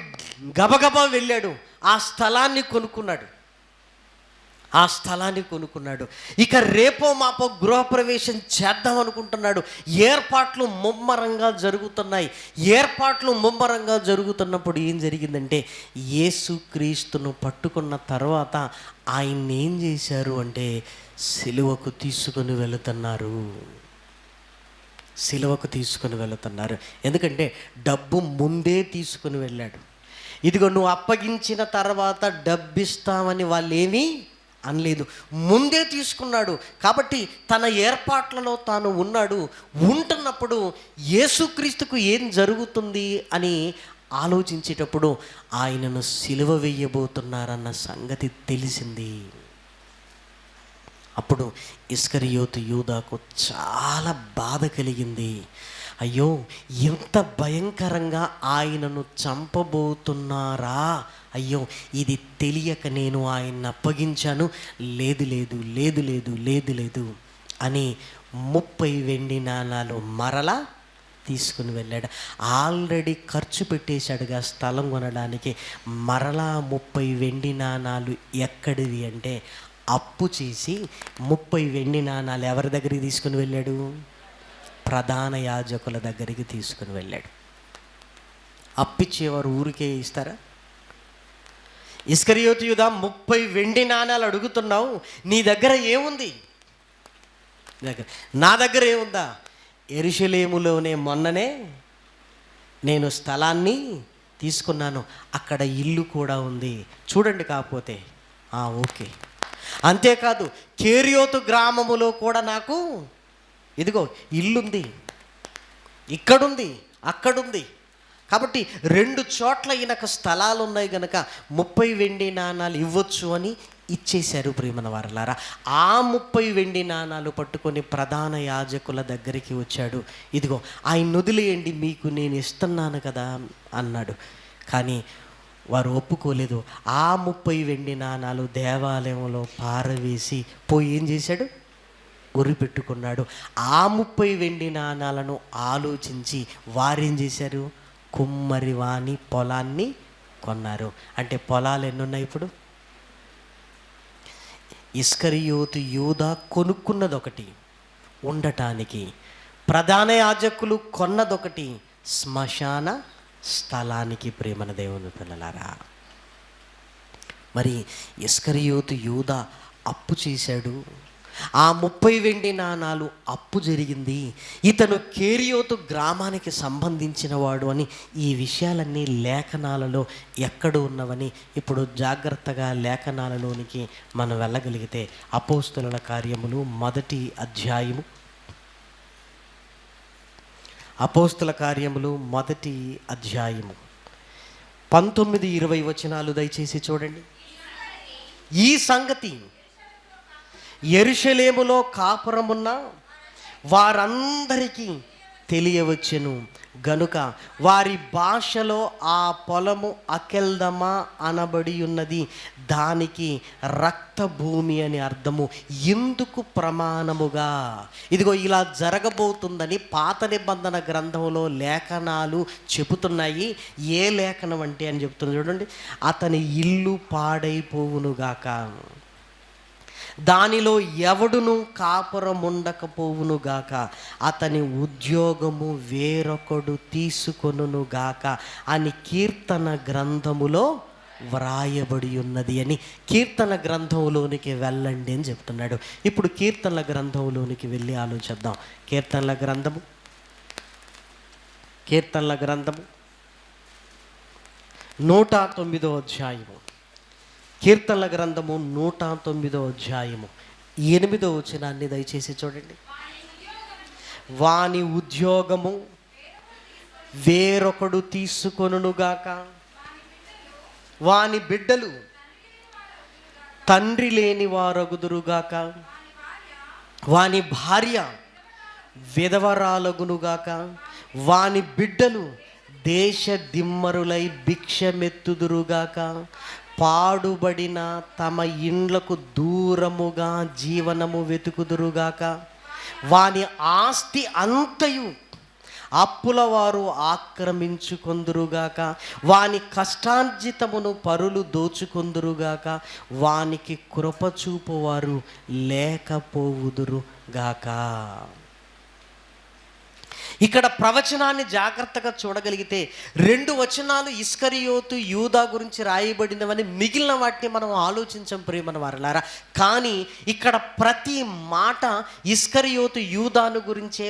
[SPEAKER 1] గబగబా వెళ్ళాడు, ఆ స్థలాన్ని కొనుక్కున్నాడు. ఇక రేపో మాపో గృహప్రవేశం చేద్దాం అనుకుంటున్నాడు. ఏర్పాట్లు ముమ్మరంగా జరుగుతున్నప్పుడు ఏం జరిగిందంటే, యేసుక్రీస్తును పట్టుకున్న తర్వాత ఆయన్ని ఏం చేశారు అంటే సిలువకు తీసుకొని వెళుతున్నారు. సిలువకు తీసుకుని వెళుతున్నారు. ఎందుకంటే డబ్బు ముందే తీసుకుని వెళ్ళాడు. ఇదిగో నువ్వు అప్పగించిన తర్వాత డబ్బు ఇస్తామని వాళ్ళు ఏమీ అనలేదు, ముందే తీసుకున్నాడు. కాబట్టి తన ఏర్పాట్లలో తాను ఉన్నాడు. ఉంటున్నప్పుడు యేసుక్రీస్తుకు ఏం జరుగుతుంది అని ఆలోచించేటప్పుడు ఆయనను సిలువ వేయబోతున్నారన్న సంగతి తెలిసింది. అప్పుడు ఇస్కరియోతు యూదాకు చాలా బాధ కలిగింది. అయ్యో, ఇంత భయంకరంగా ఆయనను చంపబోతున్నారా, అయ్యో ఇది తెలియక నేను ఆయన్ని అప్పగించాను, లేదు లేదు లేదు లేదు లేదు లేదు అని 30 వెండి నాణాలు మరలా తీసుకుని వెళ్ళాడు. ఆల్రెడీ ఖర్చు పెట్టేశాడుగా స్థలం కొనడానికి. మరలా 30 వెండి నాణాలు ఎక్కడివి అంటే అప్పు చేసి 30 వెండి నాణాలు ఎవరి దగ్గరికి తీసుకుని వెళ్ళాడు? ప్రధాన యాజకుల దగ్గరికి తీసుకుని వెళ్ళాడు. అప్పిచ్చేవారు ఊరికే ఇస్తారా? ఇస్కరియోతు యూదా 30 వెండి నాణాలు అడుగుతున్నావు, నీ దగ్గర ఏముంది? నా దగ్గర ఏముందా? యెరూషలేములోనే మొన్ననే నేను స్థలాన్ని తీసుకున్నాను, అక్కడ ఇల్లు కూడా ఉంది, చూడండి కాకపోతే. ఓకే. అంతేకాదు, కేరియోతు గ్రామములో కూడా నాకు ఇదిగో ఇల్లుంది, ఇక్కడుంది, అక్కడుంది. కాబట్టి 2 చోట్ల ఈయనకు స్థలాలు ఉన్నాయి కనుక 30 వెండి నాణాలు ఇవ్వచ్చు అని ఇచ్చేశారు. ప్రియమైన వారలారా, ఆ 30 వెండి నాణాలు పట్టుకొని ప్రధాన యాజకుల దగ్గరికి వచ్చాడు. ఇదిగో ఆయన వదిలేయండి, మీకు నేను ఇస్తున్నాను కదా అన్నాడు. కానీ వారు ఒప్పుకోలేదు. ఆ 30 వెండి నాణాలు దేవాలయంలో పారవేసి పోయి ఏం చేశాడు? ఉరి పెట్టుకున్నాడు. ఆ 30 వెండి నాణాలను ఆలోచించి వారేం చేశారు? కుమ్మరి వాని పొలాన్ని కొన్నారు. అంటే పొలాలు ఎన్నున్నాయి ఇప్పుడు? ఇస్కరియోతు యూదా కొనుక్కున్నదొకటి ఉండటానికి, ప్రధాన యాజకులు కొన్నదొకటి శ్మశాన స్థలానికి. ప్రేమన దేవుని పిల్లలారా, మరి ఇస్కరియోతు యూదా అప్పు చేశాడు. ఆ 30 వెండి నాణాలు అప్పు జరిగింది. ఇతను కేరియోతు గ్రామానికి సంబంధించిన వాడు అని ఈ విషయాలన్నీ లేఖనాలలో ఎక్కడ ఉన్నవని ఇప్పుడు జాగ్రత్తగా లేఖనాలలోనికి మనం వెళ్ళగలిగితే అపోస్తలుల కార్యములు 1వ అధ్యాయము, అపోస్తల కార్యములు 1వ అధ్యాయము 19-20 వచనాలు దయచేసి చూడండి. ఈ సంగతి యెరూషలేములో కాపురమున్న వారందరికీ తెలియవచ్చెను గనుక వారి భాషలో ఆ పొలము అకెల్దమా అనబడి ఉన్నది, దానికి రక్తభూమి అని అర్థము. ఎందుకు ప్రమాణముగా ఇదిగో ఇలా జరగబోతుందని పాత నిబంధన గ్రంథంలో లేఖనాలు చెబుతున్నాయి. ఏ లేఖనం అంటే అని చెప్తుంది చూడండి. అతని ఇల్లు పాడైపోవునుగాక, దానిలో ఎవడును కాపురముండకపోవునుగాక, అతని ఉద్యోగము వేరొకడు తీసుకొనుగాక అని కీర్తన గ్రంథములో వ్రాయబడి ఉన్నది అని. కీర్తన గ్రంథంలోనికి వెళ్ళండి అని చెప్తున్నాడు. ఇప్పుడు కీర్తనల గ్రంథంలోనికి వెళ్ళి ఆలోచిద్దాం. కీర్తనల గ్రంథము 109వ అధ్యాయము. కీర్తనల గ్రంథము 109వ అధ్యాయము 8వ వచనాన్ని దయచేసి చూడండి. వాని ఉద్యోగము వేరొకడు తీసుకొనుగాక, వాని బిడ్డలు తండ్రి లేని వారగుదురుగాక, వాని భార్య విధవరాలగునుగాక, వాని బిడ్డలు దేశ దిమ్మరులై భిక్షమెత్తుదురుగాక, పాడుబడిన తమ ఇండ్లకు దూరముగా జీవనము వెతుకుదురుగాక, వాని ఆస్తి అంతయు అప్పుల వారు ఆక్రమించుకొందురుగాక, వాని కష్టార్జితమును పరులు దోచుకొందురుగాక, వానికి కృపచూపువారు లేకపోవుదురుగాక. ఇక్కడ ప్రవచనాన్ని జాగ్రత్తగా చూడగలిగితే 2 వచనాలు ఇస్కరియోతు యూదా గురించి రాయబడినవని, మిగిలిన వాటిని మనం ఆలోచించం ప్రియమైన వారలారా. కానీ ఇక్కడ ప్రతి మాట ఇస్కరియోతు యూదాను గురించే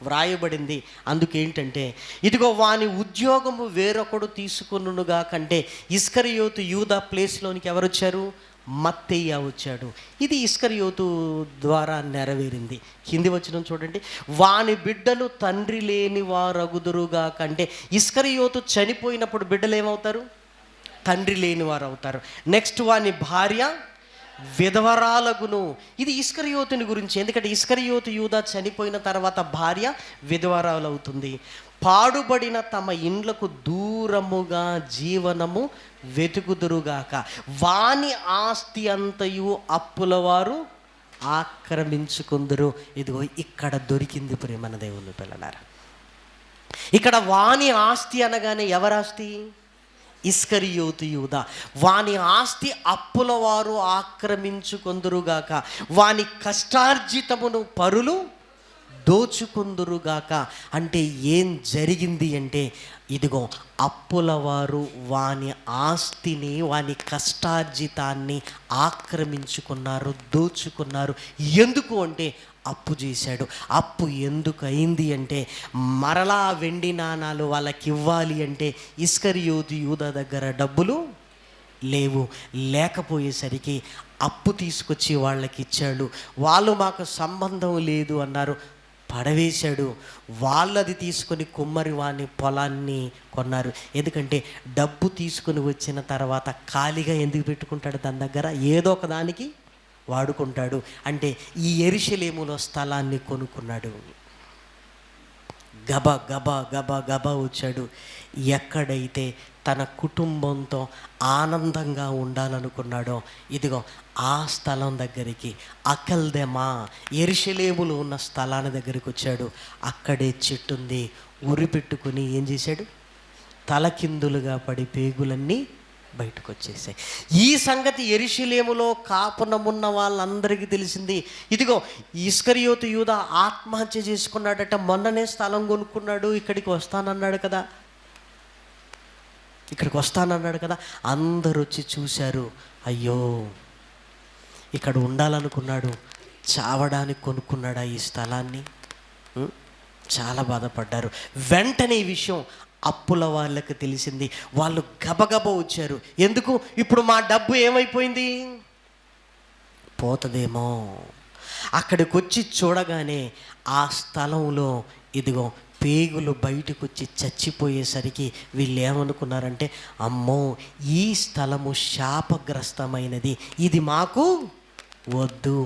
[SPEAKER 1] వ్రాయబడింది. అందుకేంటంటే, ఇదిగో వాని ఉద్యోగము వేరొకడు తీసుకొనుగా కంటే ఇస్కరియోతు యూదా ప్లేస్లోనికి ఎవరు వచ్చారు? మత్తయ్య వచ్చాడు. ఇది ఇస్కరియోతు ద్వారా నెరవేరింది. కింది వచనం చూడండి. వాని బిడ్డలు తండ్రి లేని వారగుదురుగా కంటే, ఇస్కరియోతు చనిపోయినప్పుడు బిడ్డలు ఏమవుతారు? తండ్రి లేని వారు అవుతారు. నెక్స్ట్ వాని భార్య విధవరాలగును. ఇది ఇస్కరియోతుని గురించి. ఎందుకంటే ఇస్కరియోతు యూదా చనిపోయిన తర్వాత భార్య విధవరాలు అవుతుంది. పాడుబడిన తమ ఇండ్లకు దూరముగా జీవనము వెతుకుదురుగాక, వాని ఆస్తి అంతయు అప్పుల వారు ఆక్రమించుకుందురు. ఇదిగో ఇక్కడ దొరికింది ప్రియమైన దేవుని పిల్లలారా. ఇక్కడ వాని ఆస్తి అనగానే ఎవరాస్తి? ఇస్కరియోతు యూదా. వాని ఆస్తి అప్పుల వారు ఆక్రమించుకొందురుగాక, వాని కష్టార్జితమును పరులు దోచుకుందురుగాక. అంటే ఏం జరిగింది అంటే, ఇదిగో అప్పుల వారు వాని ఆస్తిని, వాని కష్టార్జితాన్ని ఆక్రమించుకున్నారు, దోచుకున్నారు. ఎందుకు అంటే అప్పు చేశాడు. అప్పు ఎందుకు అయింది అంటే, మరలా వెండి నాణాలు వాళ్ళకి ఇవ్వాలి అంటే ఇస్కరియోతు యూదా దగ్గర డబ్బులు లేకపోయేసరికి అప్పు తీసుకొచ్చి వాళ్ళకి ఇచ్చాడు. వాళ్ళు మాకు సంబంధం లేదు అన్నారు, పడవేశాడు. వాళ్ళది తీసుకొని కుమ్మరి వాని పొలాన్ని కొన్నారు. ఎందుకంటే డబ్బు తీసుకొని వచ్చిన తర్వాత ఖాళీగా ఎందుకు పెట్టుకుంటాడు? దాని దగ్గర ఏదో ఒక దానికి వాడుకుంటాడు. అంటే ఈ యెరూషలేములో స్థలాన్ని కొనుక్కున్నాడు. గబా వచ్చాడు. ఎక్కడైతే తన కుటుంబంతో ఆనందంగా ఉండాలనుకున్నాడో, ఇదిగో ఆ స్థలం దగ్గరికి, అకల్దెమా యెరూషలేములో ఉన్న స్థలాన్ని దగ్గరికి వచ్చాడు. అక్కడే చెట్టు ఉంది. ఉరి పెట్టుకుని ఏం చేశాడు? తలకిందులుగా పడి పేగులన్నీ బయటకు వచ్చేసాయి. ఈ సంగతి యెరూషలేములో కాపునమున్న వాళ్ళందరికీ తెలిసింది. ఇదిగో ఇస్కరియోతు యూదా ఆత్మహత్య చేసుకున్నాడట. మొన్ననే స్థలం కొనుక్కున్నాడు, ఇక్కడికి వస్తానన్నాడు కదా. అందరూ వచ్చి చూశారు. అయ్యో, ఇక్కడ ఉండాలనుకున్నాడు, చావడానికి కొనుక్కున్నాడా ఈ స్థలాన్ని? చాలా బాధపడ్డారు. వెంటనే ఈ విషయం అప్పుల వాళ్ళకి తెలిసింది. వాళ్ళు గబగబ వచ్చారు. ఎందుకు? ఇప్పుడు మా డబ్బు ఏమైపోయింది? పోతుందేమో. అక్కడికి వచ్చి చూడగానే ఆ స్థలంలో ఇదిగో పేగులు బయటకు వచ్చి చచ్చిపోయేసరికి వీళ్ళు ఏమనుకున్నారంటే, అమ్మో, ఈ స్థలము శాపగ్రస్తమైనది, ఇది మాకు వద్దు,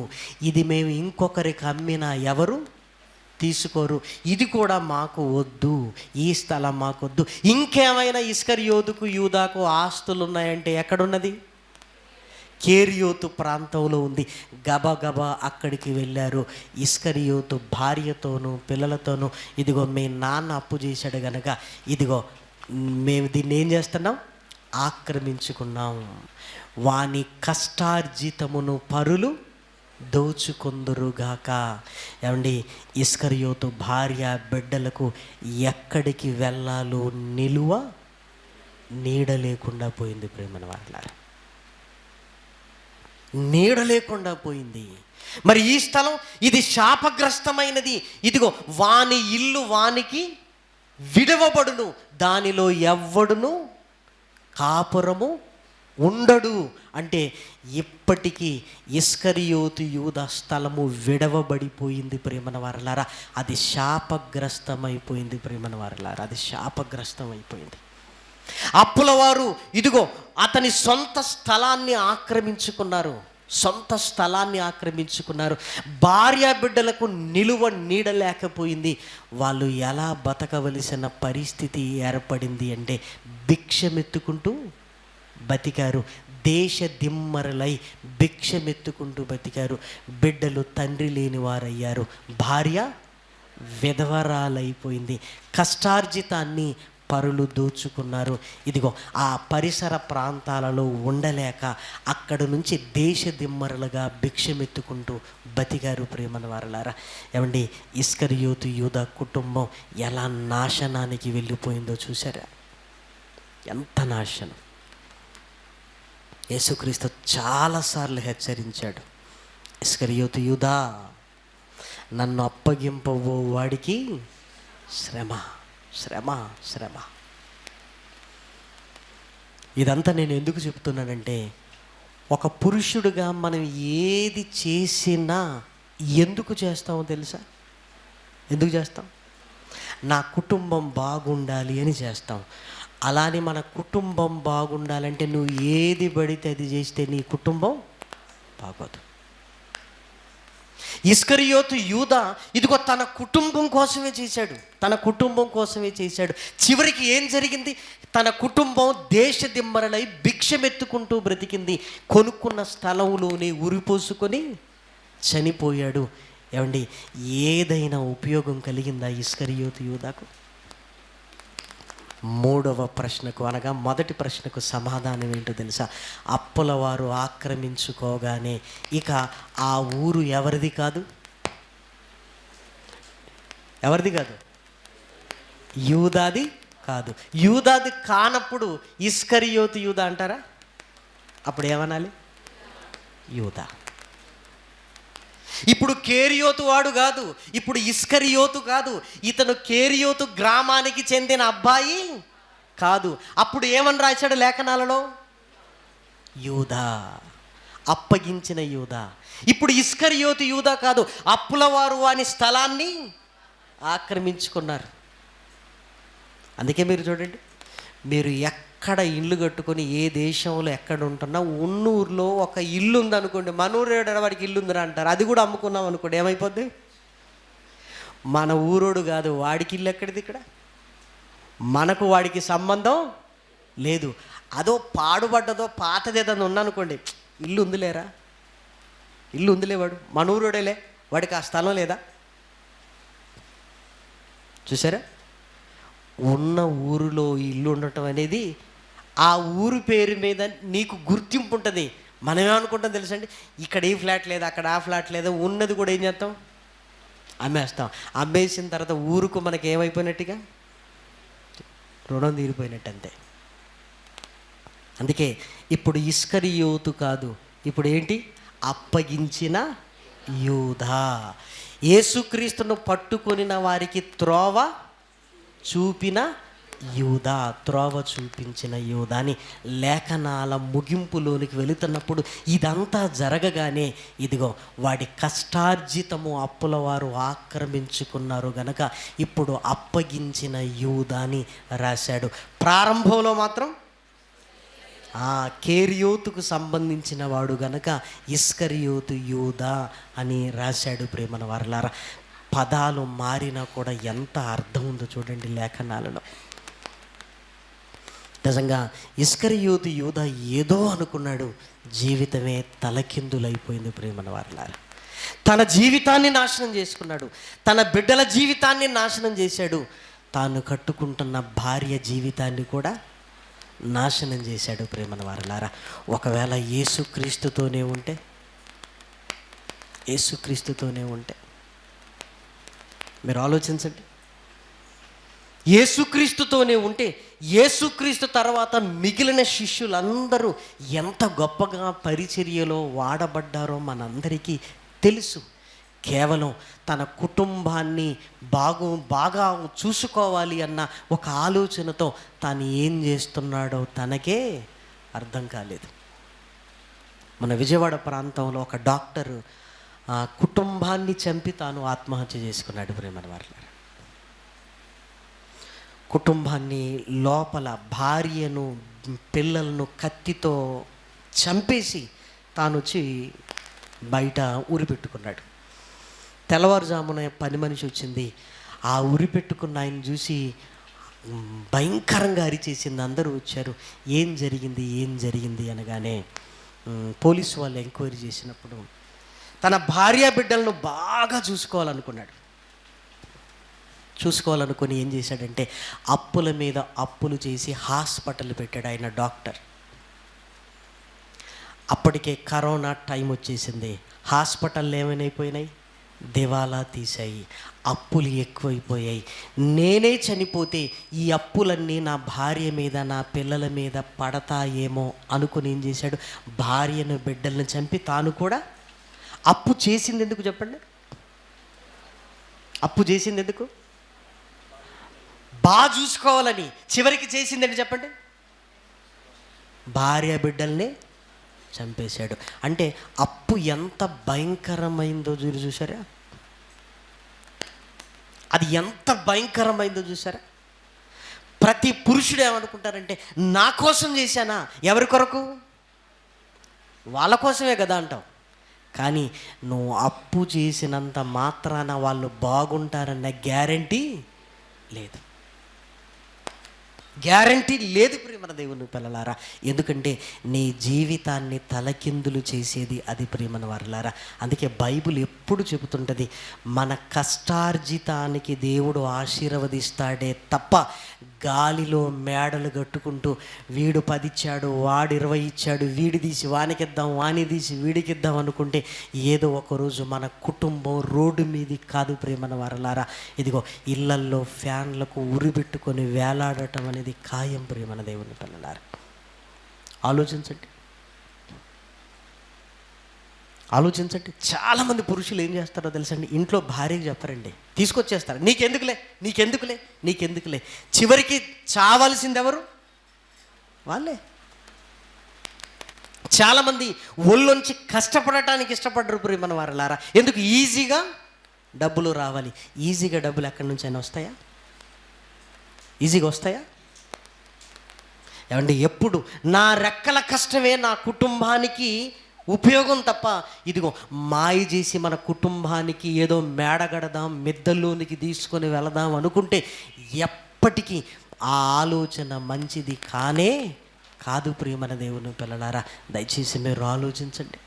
[SPEAKER 1] ఇది మేము ఇంకొకరికి అమ్మినా ఎవరు తీసుకోరు, ఇది కూడా మాకు వద్దు, ఈ స్థలం మాకు వద్దు. ఇంకేమైనా ఇస్కరియోతుకు యూదాకు ఆస్తులు ఉన్నాయంటే ఎక్కడున్నది? కేరియోతు ప్రాంతంలో ఉంది. గబగబా అక్కడికి వెళ్ళారు. ఇస్కరియోతు భార్యతోనూ పిల్లలతోనూ, ఇదిగో మీ నాన్న అప్పు చేశాడు గనక ఇదిగో మేము దీన్ని ఏం చేస్తున్నాం? ఆక్రమించుకున్నాం. వాని కష్టార్జితమును పరులు దోచుకొందురుగాక. ఏమండి, ఇస్కరియోతు భార్య బిడ్డలకు ఎక్కడికి వెళ్ళాలో నిలువ నీడ లేకుండా పోయింది. ప్రేమన వాళ్ళారా, నీడ లేకుండా పోయింది. మరి ఈ స్థలం ఇది శాపగ్రస్తమైనది. ఇదిగో వాని ఇల్లు వానికి విడవబడును, దానిలో ఎవ్వడును కాపురము ఉండడు. అంటే ఇప్పటికీ ఇస్కరియోతు యూదా స్థలము విడవబడిపోయింది ప్రేమన వారలారా. అది శాపగ్రస్తమైపోయింది ప్రేమన వారలారా, అది శాపగ్రస్తమైపోయింది. అప్పుల వారు ఇదిగో అతని సొంత స్థలాన్ని ఆక్రమించుకున్నారు. భార్య బిడ్డలకు నిలువ నీడ లేకపోయింది. వాళ్ళు ఎలా బతకవలసిన పరిస్థితి ఏర్పడింది అంటే భిక్షమెత్తుకుంటూ బతికారు. దేశ దిమ్మరలై భిక్షమెత్తుకుంటూ బతికారు. బిడ్డలు తండ్రి లేని వారయ్యారు. భార్య విధవరాలైపోయింది. కష్టార్జితాన్ని పరులు దోచుకున్నారు. ఇదిగో ఆ పరిసర ప్రాంతాలలో ఉండలేక అక్కడి నుంచి దేశ దిమ్మరులుగా భిక్షమెత్తుకుంటూ బతికారు. ప్రేమన వారలారా, ఏమండి, ఇస్కరియోతు యూదా కుటుంబం ఎలా నాశనానికి వెళ్ళిపోయిందో చూసారా? ఎంత నాశనం! యేసుక్రీస్తు చాలాసార్లు హెచ్చరించాడు, ఇస్కరియోతు యూదా, నన్ను అప్పగింపబో వాడికి శ్రమ, శ్రమ, శ్రమ. ఇదంతా నేను ఎందుకు చెప్తున్నానంటే, ఒక పురుషుడిగా మనం ఏది చేసినా ఎందుకు చేస్తామో తెలుసా? ఎందుకు చేస్తాం? నా కుటుంబం బాగుండాలి అని చేస్తాం. అలానే మన కుటుంబం బాగుండాలంటే నువ్వు ఏది పడితే అది చేస్తే నీ కుటుంబం బాగోదు. ఇస్కరియోతు యూదా ఇదిగో తన కుటుంబం కోసమే చేశాడు, తన కుటుంబం కోసమే చేశాడు. చివరికి ఏం జరిగింది? తన కుటుంబం దేశ దిమ్మరలై భిక్షమెత్తుకుంటూ బ్రతికింది. కొనుక్కున్న స్థలంలోనే ఉరిపోసుకొని చనిపోయాడు. ఏమండి, ఏదైనా ఉపయోగం కలిగిందా ఇస్కరియోతు యూదాకు? మూడవ ప్రశ్నకు, అనగా మొదటి ప్రశ్నకు సమాధానం ఏంటో తెలుసా? అప్పుల వారు ఆక్రమించుకోగానే ఇక ఆ ఊరు ఎవరిది కాదు? ఎవరిది కాదు? యూదాది కాదు. యూదాది కానప్పుడు ఇస్కరియోతు యూదా అంటారా? అప్పుడు ఏమనాలి? యూదా. ఇప్పుడు కేరియోతు వాడు కాదు, ఇప్పుడు ఇస్కరియోతు కాదు, ఇతను కేరియోతు గ్రామానికి చెందిన అబ్బాయి కాదు. అప్పుడు ఏమని రాశాడు లేఖనాలలో? యూదా, అప్పగించిన యూదా. ఇప్పుడు ఇస్కరియోతు యూదా కాదు, అప్పుల వారు వాని స్థలాన్ని ఆక్రమించుకున్నారు. అందుకే మీరు చూడండి, మీరు ఎక్కడ ఇల్లు కట్టుకొని ఏ దేశంలో ఎక్కడ ఉంటున్నా ఉన్న ఊరిలో ఒక ఇల్లు ఉందనుకోండి, మన ఊరు వాడికి ఇల్లు ఉందిరా అంటారు. అది కూడా అమ్ముకున్నాం అనుకోండి, ఏమైపోద్ది? మన ఊరోడు కాదు, వాడికి ఇల్లు ఎక్కడిది? ఇక్కడ మనకు వాడికి సంబంధం లేదు. అదో పాడుబడ్డదో పాతదేదో ఉందనుకోండి, ఇల్లు ఉందిలేరా, ఇల్లు ఉందిలే, వాడు మన ఊరోడేలే, వాడికి ఆ స్థలం లేదా? చూసారా? ఉన్న ఊరిలో ఇల్లు ఉండటం అనేది ఆ ఊరు పేరు మీద నీకు గుర్తింపు ఉంటుంది. మనం ఏమనుకుంటాం తెలుసండి, ఇక్కడ ఈ ఫ్లాట్ లేదా, అక్కడ ఆ ఫ్లాట్ లేదా, ఉన్నది కూడా ఏం చేస్తాం? అమ్మేస్తాం. అమ్మేసిన తర్వాత ఊరుకు మనకి ఏమైపోయినట్టుగా? రుణం తీరిపోయినట్టు అంతే. అందుకే ఇప్పుడు ఇస్కరియోతు కాదు, ఇప్పుడు ఏంటి? అప్పగించిన యూదా. యేసుక్రీస్తును పట్టుకొనిన వారికి త్రోవ చూపిన యూదా, త్రోవ చూపించిన యూదా అని లేఖనాల ముగింపులోనికి వెళుతున్నప్పుడు ఇదంతా జరగగానే ఇదిగో వాడి కష్టార్జితము అప్పుల వారు ఆక్రమించుకున్నారు గనక ఇప్పుడు అప్పగించిన యూదా అని రాశాడు. ప్రారంభంలో మాత్రం కేరియోతుకు సంబంధించిన వాడు గనక ఇస్కరియోతు యూదా అని రాశాడు. ప్రేమన వారలారా, పదాలు మారినా కూడా ఎంత అర్థం ఉందో చూడండి లేఖనాలలో. నిజంగా ఇస్కరియోతు యూదా ఏదో అనుకున్నాడు, జీవితమే తలకిందులైపోయింది. ప్రేమన వారలారా, తన జీవితాన్ని నాశనం చేసుకున్నాడు, తన బిడ్డల జీవితాన్ని నాశనం చేశాడు, తాను కట్టుకుంటున్న భార్య జీవితాన్ని కూడా నాశనం చేశాడు. ప్రేమన వారలారా, ఒకవేళ యేసుక్రీస్తుతోనే ఉంటే, యేసుక్రీస్తుతోనే ఉంటే మీరు ఆలోచించండి, యేసుక్రీస్తుతోనే ఉంటే యేసుక్రీస్తు తర్వాత మిగిలిన శిష్యులందరూ ఎంత గొప్పగా పరిచర్యలో వాడబడ్డారో మనందరికీ తెలుసు. కేవలం తన కుటుంబాన్ని బాగా చూసుకోవాలి అన్న ఒక ఆలోచనతో తాను ఏం చేస్తున్నాడో తనకే అర్థం కాలేదు. మన విజయవాడ ప్రాంతంలో ఒక డాక్టరు కుటుంబాన్ని చంపి తాను ఆత్మహత్య చేసుకున్నాడు. ప్రేమన వారలారా, కుటుంబాన్ని లోపల భార్యను పిల్లలను కత్తితో చంపేసి తాను వచ్చి బయట ఊరి పెట్టుకున్నాడు. తెల్లవారుజామున పని మనిషి వచ్చింది, ఆ ఉరి పెట్టుకున్న ఆయన చూసి భయంకరంగా అరిచేసింది. అందరూ వచ్చారు, ఏం జరిగింది అనగానే పోలీసు వాళ్ళు ఎంక్వైరీ చేసినప్పుడు తన భార్య బిడ్డలను బాగా చూసుకోవాలనుకున్నాడు. చూసుకోవాలనుకొని ఏం చేశాడంటే అప్పుల మీద అప్పులు చేసి హాస్పిటల్ పెట్టాడు ఆయన డాక్టర్. అప్పటికే కరోనా టైం వచ్చేసింది. హాస్పిటల్ ఏమైపోయినాయి, దివాలా తీసాయి, అప్పులు ఎక్కువైపోయాయి. నేనే చనిపోతే ఈ అప్పులన్నీ నా భార్య మీద నా పిల్లల మీద పడతాయేమో అనుకుని ఏం చేశాడు, భార్యను బిడ్డలను చంపి తాను కూడా అప్పు చేసింది ఎందుకు చెప్పండి? అప్పు చేసింది ఎందుకు? బాగా చూసుకోవాలని. చివరికి చేసిందని చెప్పండి, భార్య బిడ్డల్ని చంపేశాడు. అంటే అప్పు ఎంత భయంకరమైందో చూసారా? అది ఎంత భయంకరమైందో చూసారా? ప్రతి పురుషుడు ఏమనుకుంటారంటే నా కోసం చేశానా? ఎవరి కొరకు? వాళ్ళ కోసమే కదా అంటాం. కానీ నువ్వు అప్పు చేసినంత మాత్రాన వాళ్ళు బాగుంటారన్న గ్యారంటీ లేదు. గ్యారంటీ లేదు ప్రియమైన దేవుని పిల్లలారా. ఎందుకంటే నీ జీవితాన్ని తలకిందులు చేసేది అది ప్రియమైన వారలారా. అందుకే బైబిల్ ఎప్పుడు చెబుతుంటుంది, మన కష్టార్జితానికి దేవుడు ఆశీర్వదిస్తాడే తప్ప గాలిలో మేడలు కట్టుకుంటూ వీడు 10 ఇచ్చాడు, వాడు 20 ఇచ్చాడు, వీడి తీసి వానికిద్దాం, వాని తీసి వీడికిద్దాం అనుకుంటే ఏదో ఒకరోజు మన కుటుంబం రోడ్డు మీది కాదు ప్రియమైన వారలారా. ఇదిగో ఇళ్లల్లో ఫ్యాన్లకు ఉరిపెట్టుకొని వేలాడటం అనేది ఖాయం ప్రియమైన దేవుని పిల్లలారా. ఆలోచించండి. చాలామంది పురుషులు ఏం చేస్తారో తెలుసండి, ఇంట్లో భార్యకి చెప్పారండి, తీసుకొచ్చేస్తారు, నీకెందుకులే. చివరికి చావాల్సింది ఎవరు? వాళ్ళే. చాలామంది ఒళ్ళొంచి కష్టపడటానికి ఇష్టపడరు ప్రియమైన వారలారా. ఎందుకు? ఈజీగా డబ్బులు రావాలి. ఈజీగా డబ్బులు ఎక్కడి నుంచి అయినా వస్తాయా? ఈజీగా వస్తాయా? ఏమండి, ఎప్పుడు నా రెక్కల కష్టమే నా కుటుంబానికి ఉపయోగం తప్ప ఇదిగో మాయ చేసి మన కుటుంబానికి ఏదో మేడగడదాం, మిద్దల్లోనికి తీసుకొని వెళదాం అనుకుంటే ఎప్పటికీ ఆ ఆలోచన మంచిది కాదు ప్రియమైన దేవుని పిల్లలారా. దయచేసి మీరు ఆలోచించండి.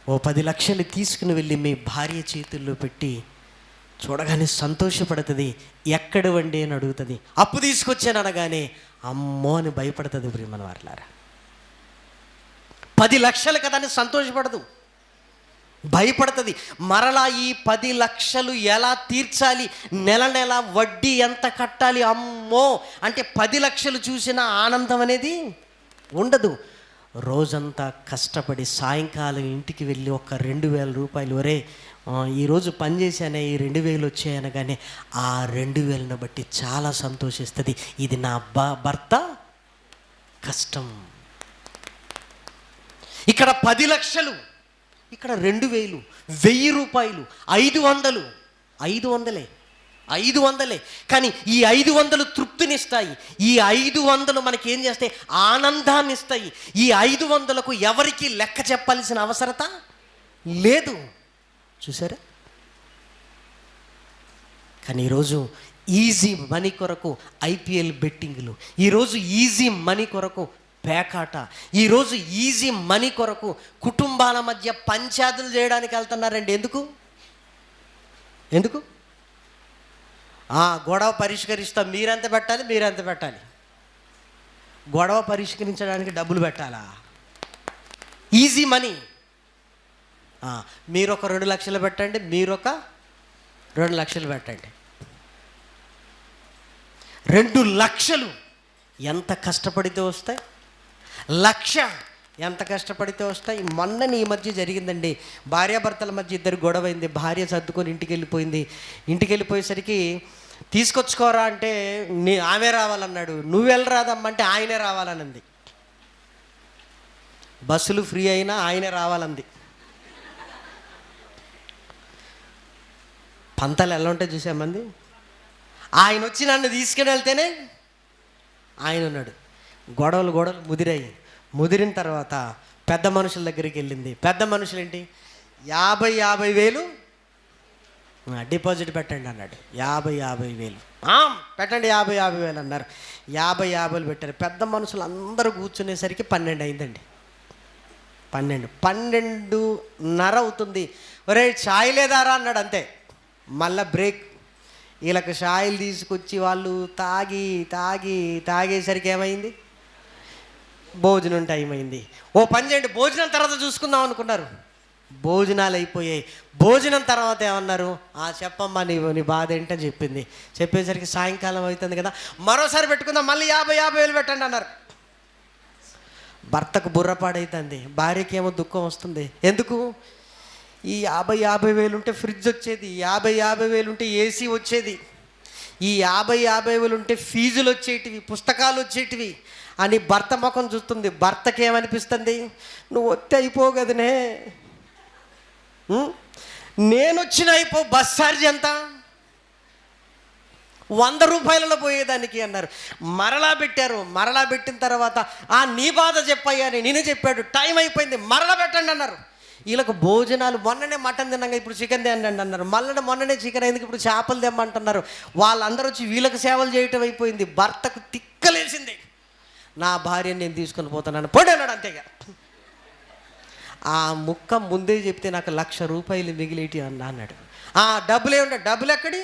[SPEAKER 1] ఓ 10 లక్షలు తీసుకుని వెళ్ళి మీ భార్య చేతుల్లో పెట్టి చూడగానే సంతోషపడుతుంది. ఎక్కడవండి అని అడుగుతుంది. అప్పు తీసుకొచ్చాను అనగానే అమ్మో అని భయపడుతుంది ప్రియమైన వారలారా. 10 లక్షలు కదా అని సంతోషపడదు, భయపడుతుంది. మరలా ఈ 10 లక్షలు ఎలా తీర్చాలి, నెల వడ్డీ ఎంత కట్టాలి, అమ్మో అంటే 10 లక్షలు చూసిన ఆనందం అనేది ఉండదు. రోజంతా కష్టపడి సాయంకాలం ఇంటికి వెళ్ళి ఒక 2,000 రూపాయలు, ఒరే ఈరోజు పని చేశానే, ఈ 2,000 వచ్చాయనగానే ఆ 2,000ను బట్టి చాలా సంతోషిస్తుంది. ఇది నా భర్త కష్టం. ఇక్కడ 10 లక్షలు, ఇక్కడ 2,000, 1,000 రూపాయలు, 500 కానీ ఈ 500 తృప్తినిస్తాయి. ఈ 500 మనకి ఏం చేస్తాయి? ఆనందాన్ని ఇస్తాయి. ఈ 500కు ఎవరికి లెక్క చెప్పాల్సిన అవసరత లేదు. చూసారా? కానీ ఈరోజు ఈజీ మనీ కొరకు ఐపీఎల్ బెట్టింగ్లు, ఈరోజు ఈజీ మనీ కొరకు పేకాట, ఈరోజు ఈజీ మనీ కొరకు కుటుంబాల మధ్య పంచాయతీలు చేయడానికి వెళ్తున్నారండి. ఎందుకు? గొడవ పరిష్కరిస్తాం, మీరెంత పెట్టాలి. గొడవ పరిష్కరించడానికి డబ్బులు పెట్టాలా? Easy money. మీరొక 2 లక్షలు పెట్టండి, మీరొక 2 లక్షలు పెట్టండి. 2 లక్షలు ఎంత కష్టపడితే వస్తాయి? 1,00,000 ఎంత కష్టపడితే వస్తాయి? మొన్న ఈ మధ్య జరిగిందండి, భార్యాభర్తల మధ్య ఇద్దరు గొడవైంది. భార్య సర్దుకొని ఇంటికి వెళ్ళిపోయేసరికి తీసుకొచ్చుకోరా అంటే ఆమె రావాలన్నాడు. నువ్వు వెళ్ళరాదమ్మంటే ఆయనే రావాలనంది. బస్సులు ఫ్రీ అయినా ఆయనే రావాలంది. పంతాలు ఎలా ఉంటాయి చూసామంది. ఆయన వచ్చి నన్ను తీసుకుని వెళ్తేనే ఆయన ఉన్నాడు. గొడవలు ముదిరిన తర్వాత పెద్ద మనుషుల దగ్గరికి వెళ్ళింది. పెద్ద మనుషులు ఏంటి, 50,000 డిపాజిట్ పెట్టండి అన్నాడు. 50,000 పెట్టండి, 50,000 అన్నారు. 50,000 పెట్టారు. పెద్ద మనుషులు అందరూ కూర్చునేసరికి 12 అయిందండి. 12:30 అవుతుంది. ఒరే ఛాయ్ లేదారా అన్నాడు. అంతే, మళ్ళా బ్రేక్. వీళ్ళకి షాయిలు తీసుకొచ్చి వాళ్ళు తాగేసరికి ఏమైంది, భోజనం టైం అయింది. ఓ పని చేయండి, భోజనం తర్వాత చూసుకుందాం అనుకున్నారు. భోజనాలు అయిపోయాయి. భోజనం తర్వాత ఏమన్నారు, చెప్పమ్మా నీ బాధ ఏంటని చెప్పింది. చెప్పేసరికి సాయంకాలం అవుతుంది కదా, మరోసారి పెట్టుకుందాం, మళ్ళీ 50,000 పెట్టండి అన్నారు. భర్తకు బుర్రపాడైతుంది, భార్యకి ఏమో దుఃఖం వస్తుంది. ఎందుకు? ఈ 50,000 ఉంటే ఫ్రిడ్జ్ వచ్చేది, 50,000 ఉంటే ఏసీ వచ్చేది, ఈ 50,000 ఉంటే ఫీజులు వచ్చేటివి, పుస్తకాలు వచ్చేటివి అని భర్త ముఖం చూస్తుంది. భర్తకి ఏమనిపిస్తుంది, నువ్వు వస్తే అయిపోగదనే, నేను వచ్చిన అయిపో, బస్ ఛార్జ్ ఎంత, 100 రూపాయలలో పోయేదానికి అన్నారు. మరలా పెట్టారు. మరలా పెట్టిన తర్వాత నీ బాధ చెప్పయ్యా అని నేనే చెప్పాడు, టైం అయిపోయింది, మరలా పెట్టండి అన్నారు. వీళ్ళకు భోజనాలు, మొన్ననే మటన్ తిన్నాక ఇప్పుడు చికెన్ తినండి అన్నారు, మొన్ననే చికెన్ అయింది ఇప్పుడు చేపలు తెమ్మంటున్నారు. వాళ్ళందరూ వచ్చి వీళ్ళకి సేవలు చేయటం అయిపోయింది. భర్తకు తిక్కలేసింది, నా భార్యని నేను తీసుకొని పోతానని పోటీ అన్నాడు. అంతేగా ఆ ముక్క ముందే చెప్తే నాకు 1,00,000 రూపాయలు మిగిలేటి అన్నాడు. డబ్బులు ఏముండే, డబ్బులు ఎక్కడి,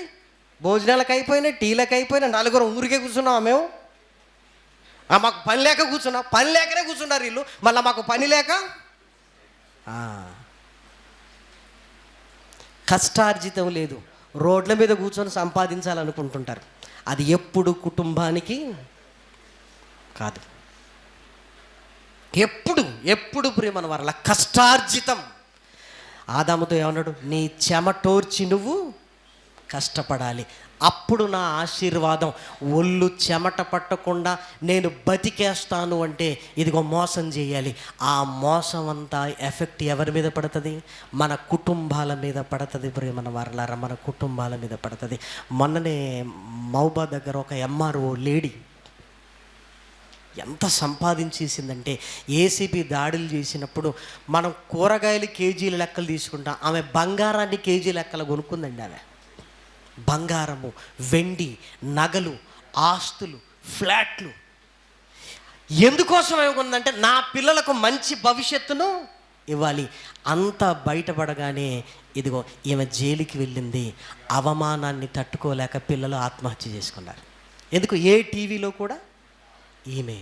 [SPEAKER 1] భోజనాలకు అయిపోయినాయి, టీలకు అయిపోయినాయి, 4 ఊరికే కూర్చున్నావా మేము, మాకు పని లేక కూర్చున్నాం, పని లేకనే కూర్చున్నారు వీళ్ళు, మళ్ళీ మాకు పని లేక. కష్టార్జితం లేదు, రోడ్ల మీద కూర్చొని సంపాదించాలనుకుంటుంటారు. అది ఎప్పుడు కుటుంబానికి కాదు. ఎప్పుడు ప్రియమైన వారల కష్టార్జితం. ఆదాముతో ఏమన్నాడు, నీ చెమటోర్చి నువ్వు కష్టపడాలి, అప్పుడు నా ఆశీర్వాదం. ఒళ్ళు చెమట పట్టకుండా నేను బతికేస్తాను అంటే ఇదిగో మోసం చేయాలి. ఆ మోసం అంతా ఎఫెక్ట్ ఎవరి మీద పడుతుంది, మన కుటుంబాల మీద పడుతుంది. ప్రియమైన వారలారా, మన కుటుంబాల మీద పడుతుంది. మొన్ననే మహబూబా దగ్గర ఒక ఎంఆర్ఓ లేడీ ఎంత సంపాదించేసిందంటే, ఏసీబీ దాడులు చేసినప్పుడు మనం కూరగాయలు కేజీల లెక్కలు తీసుకుంటాం, ఆమె బంగారాన్ని కేజీ లెక్కలు కొనుక్కుందండి. ఆమె బంగారము, వెండి, నగలు, ఆస్తులు, ఫ్లాట్లు. ఎందుకోసం ఏముందంటే నా పిల్లలకు మంచి భవిష్యత్తును ఇవ్వాలి. అంతా బయటపడగానే ఇదిగో ఈమె జైలుకి వెళ్ళింది. అవమానాన్ని తట్టుకోలేక పిల్లలు ఆత్మహత్య చేసుకున్నారు. ఎందుకు? ఏ టీవీలో కూడా ఈమె.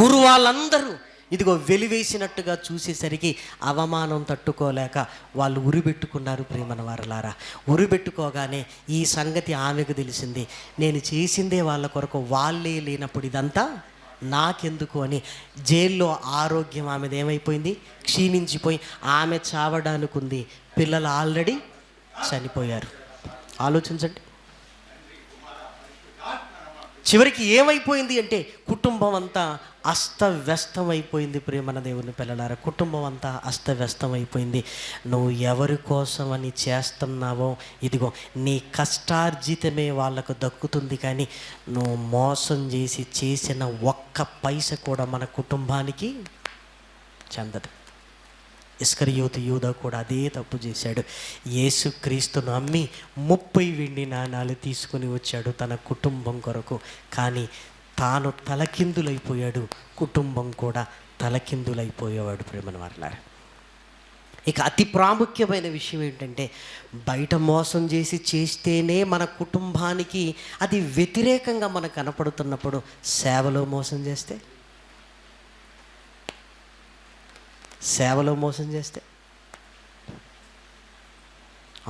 [SPEAKER 1] ఊరు వాళ్ళందరూ ఇదిగో వెలివేసినట్టుగా చూసేసరికి అవమానం తట్టుకోలేక వాళ్ళు ఉరిపెట్టుకున్నారు. ప్రియమైన వారలారా, ఉరిపెట్టుకోగానే ఈ సంగతి ఆమెకు తెలిసింది. నేను చేసిందే వాళ్ళ కొరకు, వాళ్ళే లేనప్పుడు ఇదంతా నాకెందుకు అని జైల్లో ఆరోగ్యం ఆమెది ఏమైపోయింది, క్షీణించిపోయి ఆమె చావడానికి ఉంది. పిల్లలు ఆల్రెడీ చనిపోయారు. ఆలోచించండి. చివరికి ఏమైపోయింది అంటే కుటుంబం అంతా అస్తవ్యస్తం అయిపోయింది. ప్రియమైన దేవుని పిల్లలారా, కుటుంబం అంతా అస్తవ్యస్తం అయిపోయింది. నువ్వు ఎవరి కోసం అని చేస్తున్నావో ఇదిగో నీ కష్టార్జితమే వాళ్ళకు దక్కుతుంది, కానీ నువ్వు మోసం చేసిన ఒక్క పైస కూడా మన కుటుంబానికి చెందదు. ఇస్కరియోతు యూదా కూడా అదే తప్పు చేశాడు. యేసుక్రీస్తును అమ్మి 30 వెండి నాణాలు తీసుకుని వచ్చాడు తన కుటుంబం కొరకు. కానీ తాను తలకిందులైపోయాడు, కుటుంబం కూడా తలకిందులైపోయేవాడు. ప్రేమన వారలారా, ఇక అతి ప్రాముఖ్యమైన విషయం ఏంటంటే, బయట మోసం చేస్తేనే మన కుటుంబానికి అది వ్యతిరేకంగా మనకు కనపడుతున్నప్పుడు, సేవలో మోసం చేస్తే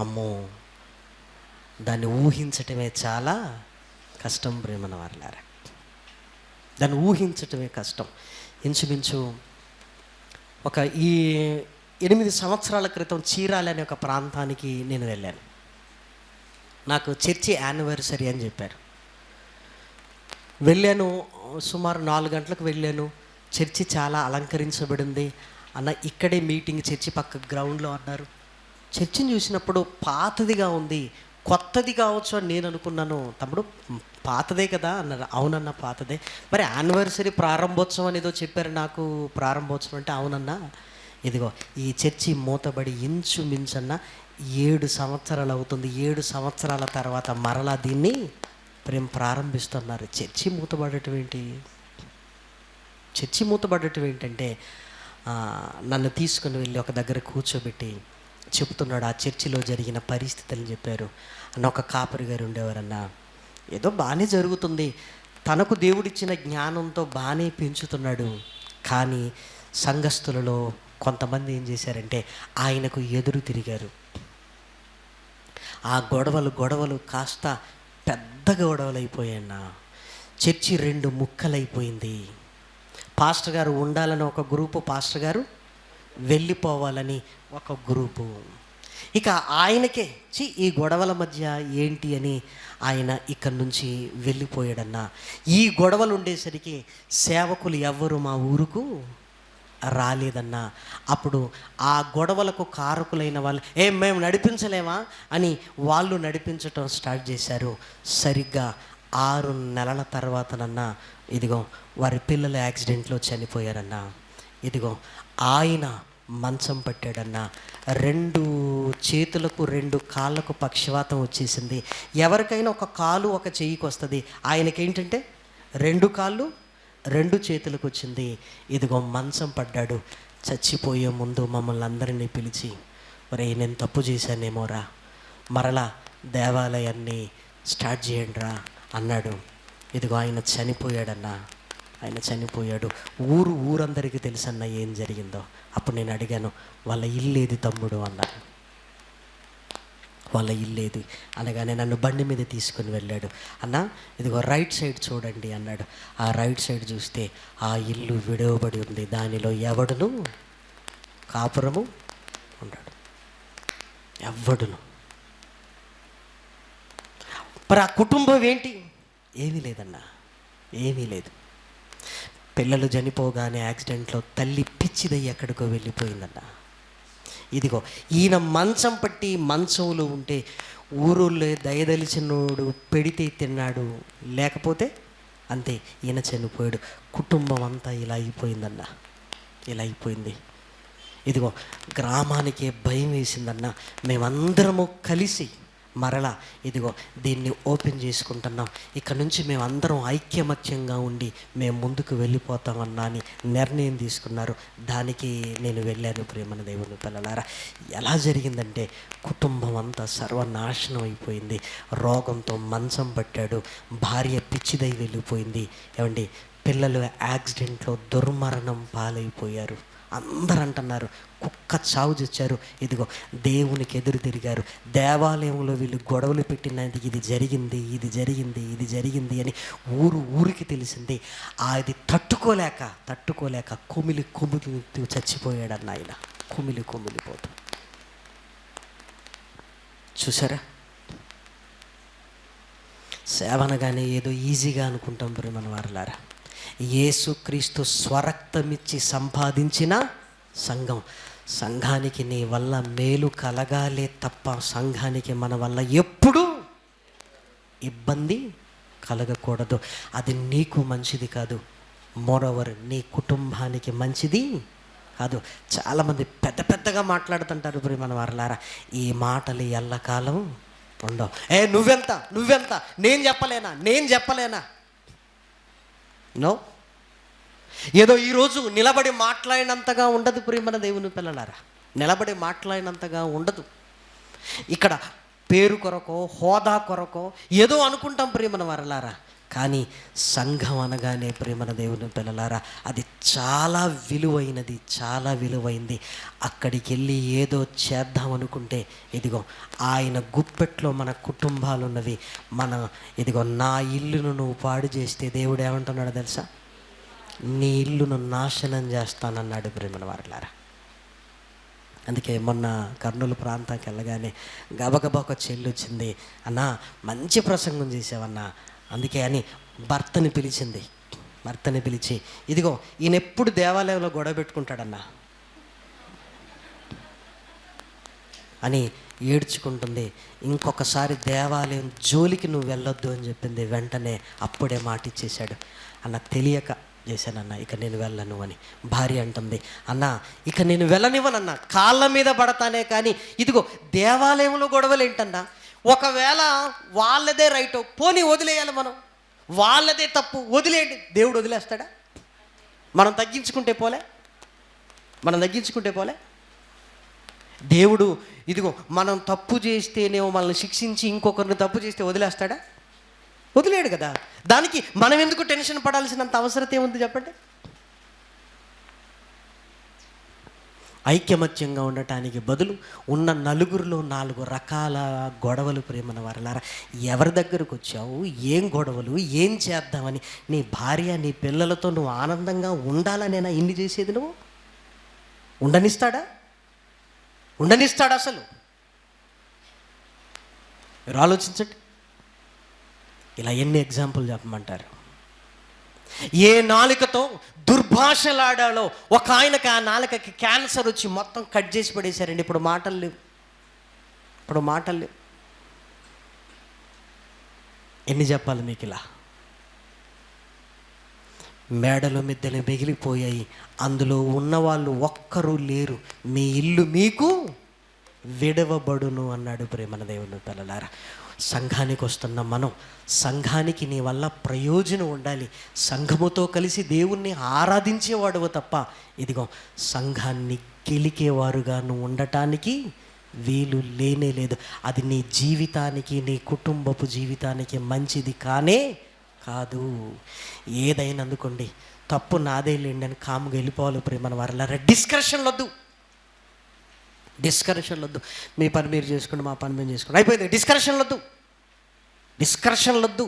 [SPEAKER 1] అమ్మో, దాన్ని ఊహించటమే చాలా కష్టం. ప్రేమన వారలారా, దాన్ని ఊహించటమే కష్టం. ఇంచుమించు ఒక 8 సంవత్సరాల క్రితం చీరాల అనే ఒక ప్రాంతానికి నేను వెళ్ళాను. నాకు చర్చి యానివర్సరీ అని చెప్పారు. వెళ్ళాను, సుమారు 4 గంటలకు వెళ్ళాను. చర్చి చాలా అలంకరించబడింది. అన్న ఇక్కడే మీటింగ్, చర్చి పక్క గ్రౌండ్లో అన్నారు. చర్చిని చూసినప్పుడు పాతదిగా ఉంది, కొత్తది కావచ్చు అని నేను అనుకున్నాను. తమ్ముడు పాతదే కదా అన్నారు. అవునన్నా పాతదే. మరి యానివర్సరీ ప్రారంభోత్సవం అనేదో చెప్పారు నాకు. ప్రారంభోత్సవం అంటే అవునన్నా, ఇదిగో ఈ చర్చి మూతబడి ఇంచుమించన్న 7 సంవత్సరాలు అవుతుంది. 7 సంవత్సరాల తర్వాత మరలా దీన్ని ప్రారంభిస్తున్నారు. చర్చి మూతబడటం ఏంటి? చర్చి మూతబడటం ఏంటంటే, నన్ను తీసుకుని వెళ్ళి ఒక దగ్గర కూర్చోబెట్టి చెప్తున్నాడు. ఆ చర్చిలో జరిగిన పరిస్థితులు చెప్పారు. అన్న ఒక కాపరి గారు ఉండేవారన్నా, ఏదో బాగానే జరుగుతుంది, తనకు దేవుడిచ్చిన జ్ఞానంతో బాగానే పెంచుతున్నాడు. కానీ సంఘస్థులలో కొంతమంది ఏం చేశారంటే ఆయనకు ఎదురు తిరిగారు. ఆ గొడవలు కాస్త పెద్ద గొడవలు అయిపోయాయన్న. చర్చి 2 ముక్కలైపోయింది. పాస్టర్ గారు ఉండాలని ఒక గ్రూపు, పాస్టర్ గారు వెళ్ళిపోవాలని ఒక గ్రూపు. ఇక ఆయనకే ఈ గొడవల మధ్య ఏంటి అని ఆయన ఇక్కడి నుంచి వెళ్ళిపోయాడన్నా. ఈ గొడవలు ఉండేసరికి సేవకులు ఎవ్వరు మా ఊరుకు రాలేదన్నా. అప్పుడు ఆ గొడవలకు కారకులైన వాళ్ళు మేము నడిపించలేమా అని వాళ్ళు నడిపించటం స్టార్ట్ చేశారు. సరిగ్గా 6 నెలల తర్వాతనన్నా ఇదిగో వారి పిల్లలు యాక్సిడెంట్లో చనిపోయారన్నా. ఇదిగో ఆయన మంచం పట్టాడన్నా. 2 చేతులకు 2 కాళ్ళకు పక్షవాతం వచ్చేసింది. ఎవరికైనా ఒక కాలు ఒక చెయ్యికి వస్తుంది, ఆయనకేంటంటే 2 కాళ్ళు 2 చేతులకు వచ్చింది. ఇదిగో మంచం పడ్డాడు. చచ్చిపోయే ముందు మమ్మల్ని అందరినీ పిలిచి, ఒరే నేను తప్పు చేశానేమోరా, మరలా దేవాలయాన్ని స్టార్ట్ చేయండి రా అన్నాడు. ఇదిగో ఆయన చనిపోయాడన్నా. ఆయన చనిపోయాడు. ఊరందరికీ తెలుసన్న ఏం జరిగిందో. అప్పుడు నేను అడిగాను, వాళ్ళ ఇల్లేది తమ్ముడు అన్నాను. వాళ్ళ ఇల్లేది అనగానే నన్ను బండి మీద తీసుకుని వెళ్ళాడు. అన్న ఇదిగో రైట్ సైడ్ చూడండి అన్నాడు. ఆ రైట్ సైడ్ చూస్తే ఆ ఇల్లు విడవబడి ఉంది. దానిలో ఎవడును కాపురము ఉన్నాడు, ఎవడును. మరి ఆ కుటుంబం ఏంటి? ఏమీ లేదన్నా, ఏమీ లేదు. పిల్లలు చనిపోగానే యాక్సిడెంట్లో తల్లి పిచ్చిదయ్యి ఎక్కడికో వెళ్ళిపోయిందన్న. ఇదిగో ఈయన మంచం పట్టి మంచంలో ఉంటే ఊరుల్లో దయదలిచినోడు పెడితే తిన్నాడు, లేకపోతే అంతే ఈయన చనిపోయాడు. కుటుంబం అంతా ఇలా అయిపోయిందన్న, ఇలా అయిపోయింది. ఇదిగో గ్రామానికే భయం వేసిందన్న. మేమందరము కలిసి మరలా ఇదిగో దీన్ని ఓపెన్ చేసుకుంటున్నాం. ఇక్కడ నుంచి మేమందరం ఐక్యమత్యంగా ఉండి మేము ముందుకు వెళ్ళిపోతామన్నా అని నిర్ణయం తీసుకున్నారు. దానికి నేను వెళ్ళాను. ప్రేమన దేవుని పిల్లలారా, ఎలా జరిగిందంటే కుటుంబం అంతా సర్వనాశనం అయిపోయింది. రోగంతో మంచం పట్టాడు. భార్య పిచ్చిదై వెళ్ళిపోయింది. ఏమండి, పిల్లలు యాక్సిడెంట్లో దుర్మరణం పాలైపోయారు. అందరూ అంటున్నారు కుక్క చావు చచ్చారు. ఇదిగో దేవునికి ఎదురు తిరిగారు. దేవాలయంలో వీళ్ళు గొడవలు పెట్టినది ఇది జరిగింది, ఇది జరిగింది, ఇది జరిగింది అని ఊరికి తెలిసింది. అది తట్టుకోలేక కుమిలి చచ్చిపోయాడన్న ఆయన. కుమిలిపోతూ చూసారా? సేవనగానే ఏదో ఈజీగా అనుకుంటాం మన వారలారా. యేసుక్రీస్తు స్వరక్తమిచ్చి సంపాదించిన సంఘానికి నీ వల్ల మేలు కలగాలే తప్ప సంఘానికి మన వల్ల ఎప్పుడూ ఇబ్బంది కలగకూడదు. అది నీకు మంచిది కాదు, మోరోవర్ నీ కుటుంబానికి మంచిది కాదు. చాలామంది పెద్దగా మాట్లాడుతుంటారు మన వారలారా. ఈ మాటలు ఎల్లకాలం ఉండవు. నువ్వెంత నేను చెప్పలేనా నో. ఏదో ఈరోజు నిలబడి మాట్లాడినంతగా ఉండదు ప్రియమైన దేవుని పిల్లలారా, నిలబడి మాట్లాడినంతగా ఉండదు. ఇక్కడ పేరు కొరకో హోదా కొరకో ఏదో అనుకుంటాం ప్రియమైన వారలారా. కానీ సంఘం అనగానే ప్రియమైన దేవుని పిల్లలారా అది చాలా విలువైంది. అక్కడికి వెళ్ళి ఏదో చేద్దాం అనుకుంటే ఇదిగో ఆయన గుప్పెట్లో మన కుటుంబాలు ఉన్నవి. ఇదిగో నా ఇల్లును నువ్వు పాడు చేస్తే దేవుడు ఏమంటున్నాడో తెలుసా? నీ ఇల్లును నాశనం చేస్తానన్నాడు ప్రియమైన వారలారా. అందుకే మొన్న కర్నూలు ప్రాంతానికి వెళ్ళగానే గబగబా ఒక చెల్లి వచ్చింది. అన్నా మంచి ప్రసంగం చేసావన్నా, అందుకే అని భర్తని పిలిచి ఇదిగో ఈయన ఎప్పుడు దేవాలయంలో గొడవ పెట్టుకుంటాడన్నా అని ఏడ్చుకుంటుంది. ఇంకొకసారి దేవాలయం జోలికి నువ్వు వెళ్ళొద్దు అని చెప్పింది. వెంటనే అప్పుడే మాట ఇచ్చేశాడు. అన్న తెలియక చేశానన్నా, ఇక నేను వెళ్ళను అని. భార్య అంటుంది, అన్న ఇక నేను వెళ్ళనివ్వనన్నా, కాళ్ళ మీద పడతానే కానీ ఇదిగో దేవాలయంలో గొడవలు ఏంటన్నా? ఒకవేళ వాళ్ళదే రైట్ పోనీ వదిలేయాలి, మనం వాళ్ళదే తప్పు వదిలేయండి. దేవుడు వదిలేస్తాడా? మనం తగ్గించుకుంటే పోలే. దేవుడు ఇదిగో మనం తప్పు చేస్తేనేమో మనల్ని శిక్షించి ఇంకొకరిని తప్పు చేస్తే వదిలేస్తాడా? వదిలేడు కదా. దానికి మనం ఎందుకు టెన్షన్ పడాల్సినంత అవసరం ఏముంది చెప్పండి? ఐక్యమత్యంగా ఉండటానికి బదులు ఉన్న నలుగురిలో 4 రకాల గొడవలు. ప్రేమన వారలారా, ఎవరి దగ్గరకు వచ్చావు? ఏం గొడవలు? ఏం చేద్దామని? నీ భార్య నీ పిల్లలతో నువ్వు ఆనందంగా ఉండాలనేనా ఇన్ని చేసేది? నువ్వు ఉండనిస్తాడా? ఉండనిస్తాడు అసలు? మీరు ఆలోచించండి. ఇలా ఎన్ని ఎగ్జాంపుల్ చెప్పమంటారు? ఏ నాలుకతో దుర్భాషలాడాలో ఒక ఆయనకి ఆ నాలుకకి క్యాన్సర్ వచ్చి మొత్తం కట్ చేసి పడేశారండి. ఇప్పుడు మాటలు లేవు. ఎన్ని చెప్పాలి మీకు? ఇలా మేడలు మిద్దెలు మిగిలిపోయాయి, అందులో ఉన్నవాళ్ళు ఒక్కరూ లేరు, మీ ఇల్లు మీకు విడవబడును అన్నాడు. ప్రేమన దేవుని పిల్లలారా, సంఘానికి వస్తున్న మనం, సంఘానికి నీ వల్ల ప్రయోజనం ఉండాలి. సంఘముతో కలిసి దేవుణ్ణి ఆరాధించేవాడువు తప్ప ఇదిగో సంఘాన్ని గెలికేవారుగా నువ్వు ఉండటానికి వీలు లేనే లేదు. అది నీ జీవితానికి, నీ కుటుంబపు జీవితానికి మంచిది కానే కాదు. ఏదైనా అందుకోండి, తప్పు నాదే లేండి అని కాముగా వెళ్ళిపోవాలి. ప్రేమన వారలారా, డిస్కషన్లు వద్దు. మీ పని మీరు చేసుకోండి, మా పని మేము చేసుకోండి, అయిపోయింది. డిస్కషన్లు వద్దు.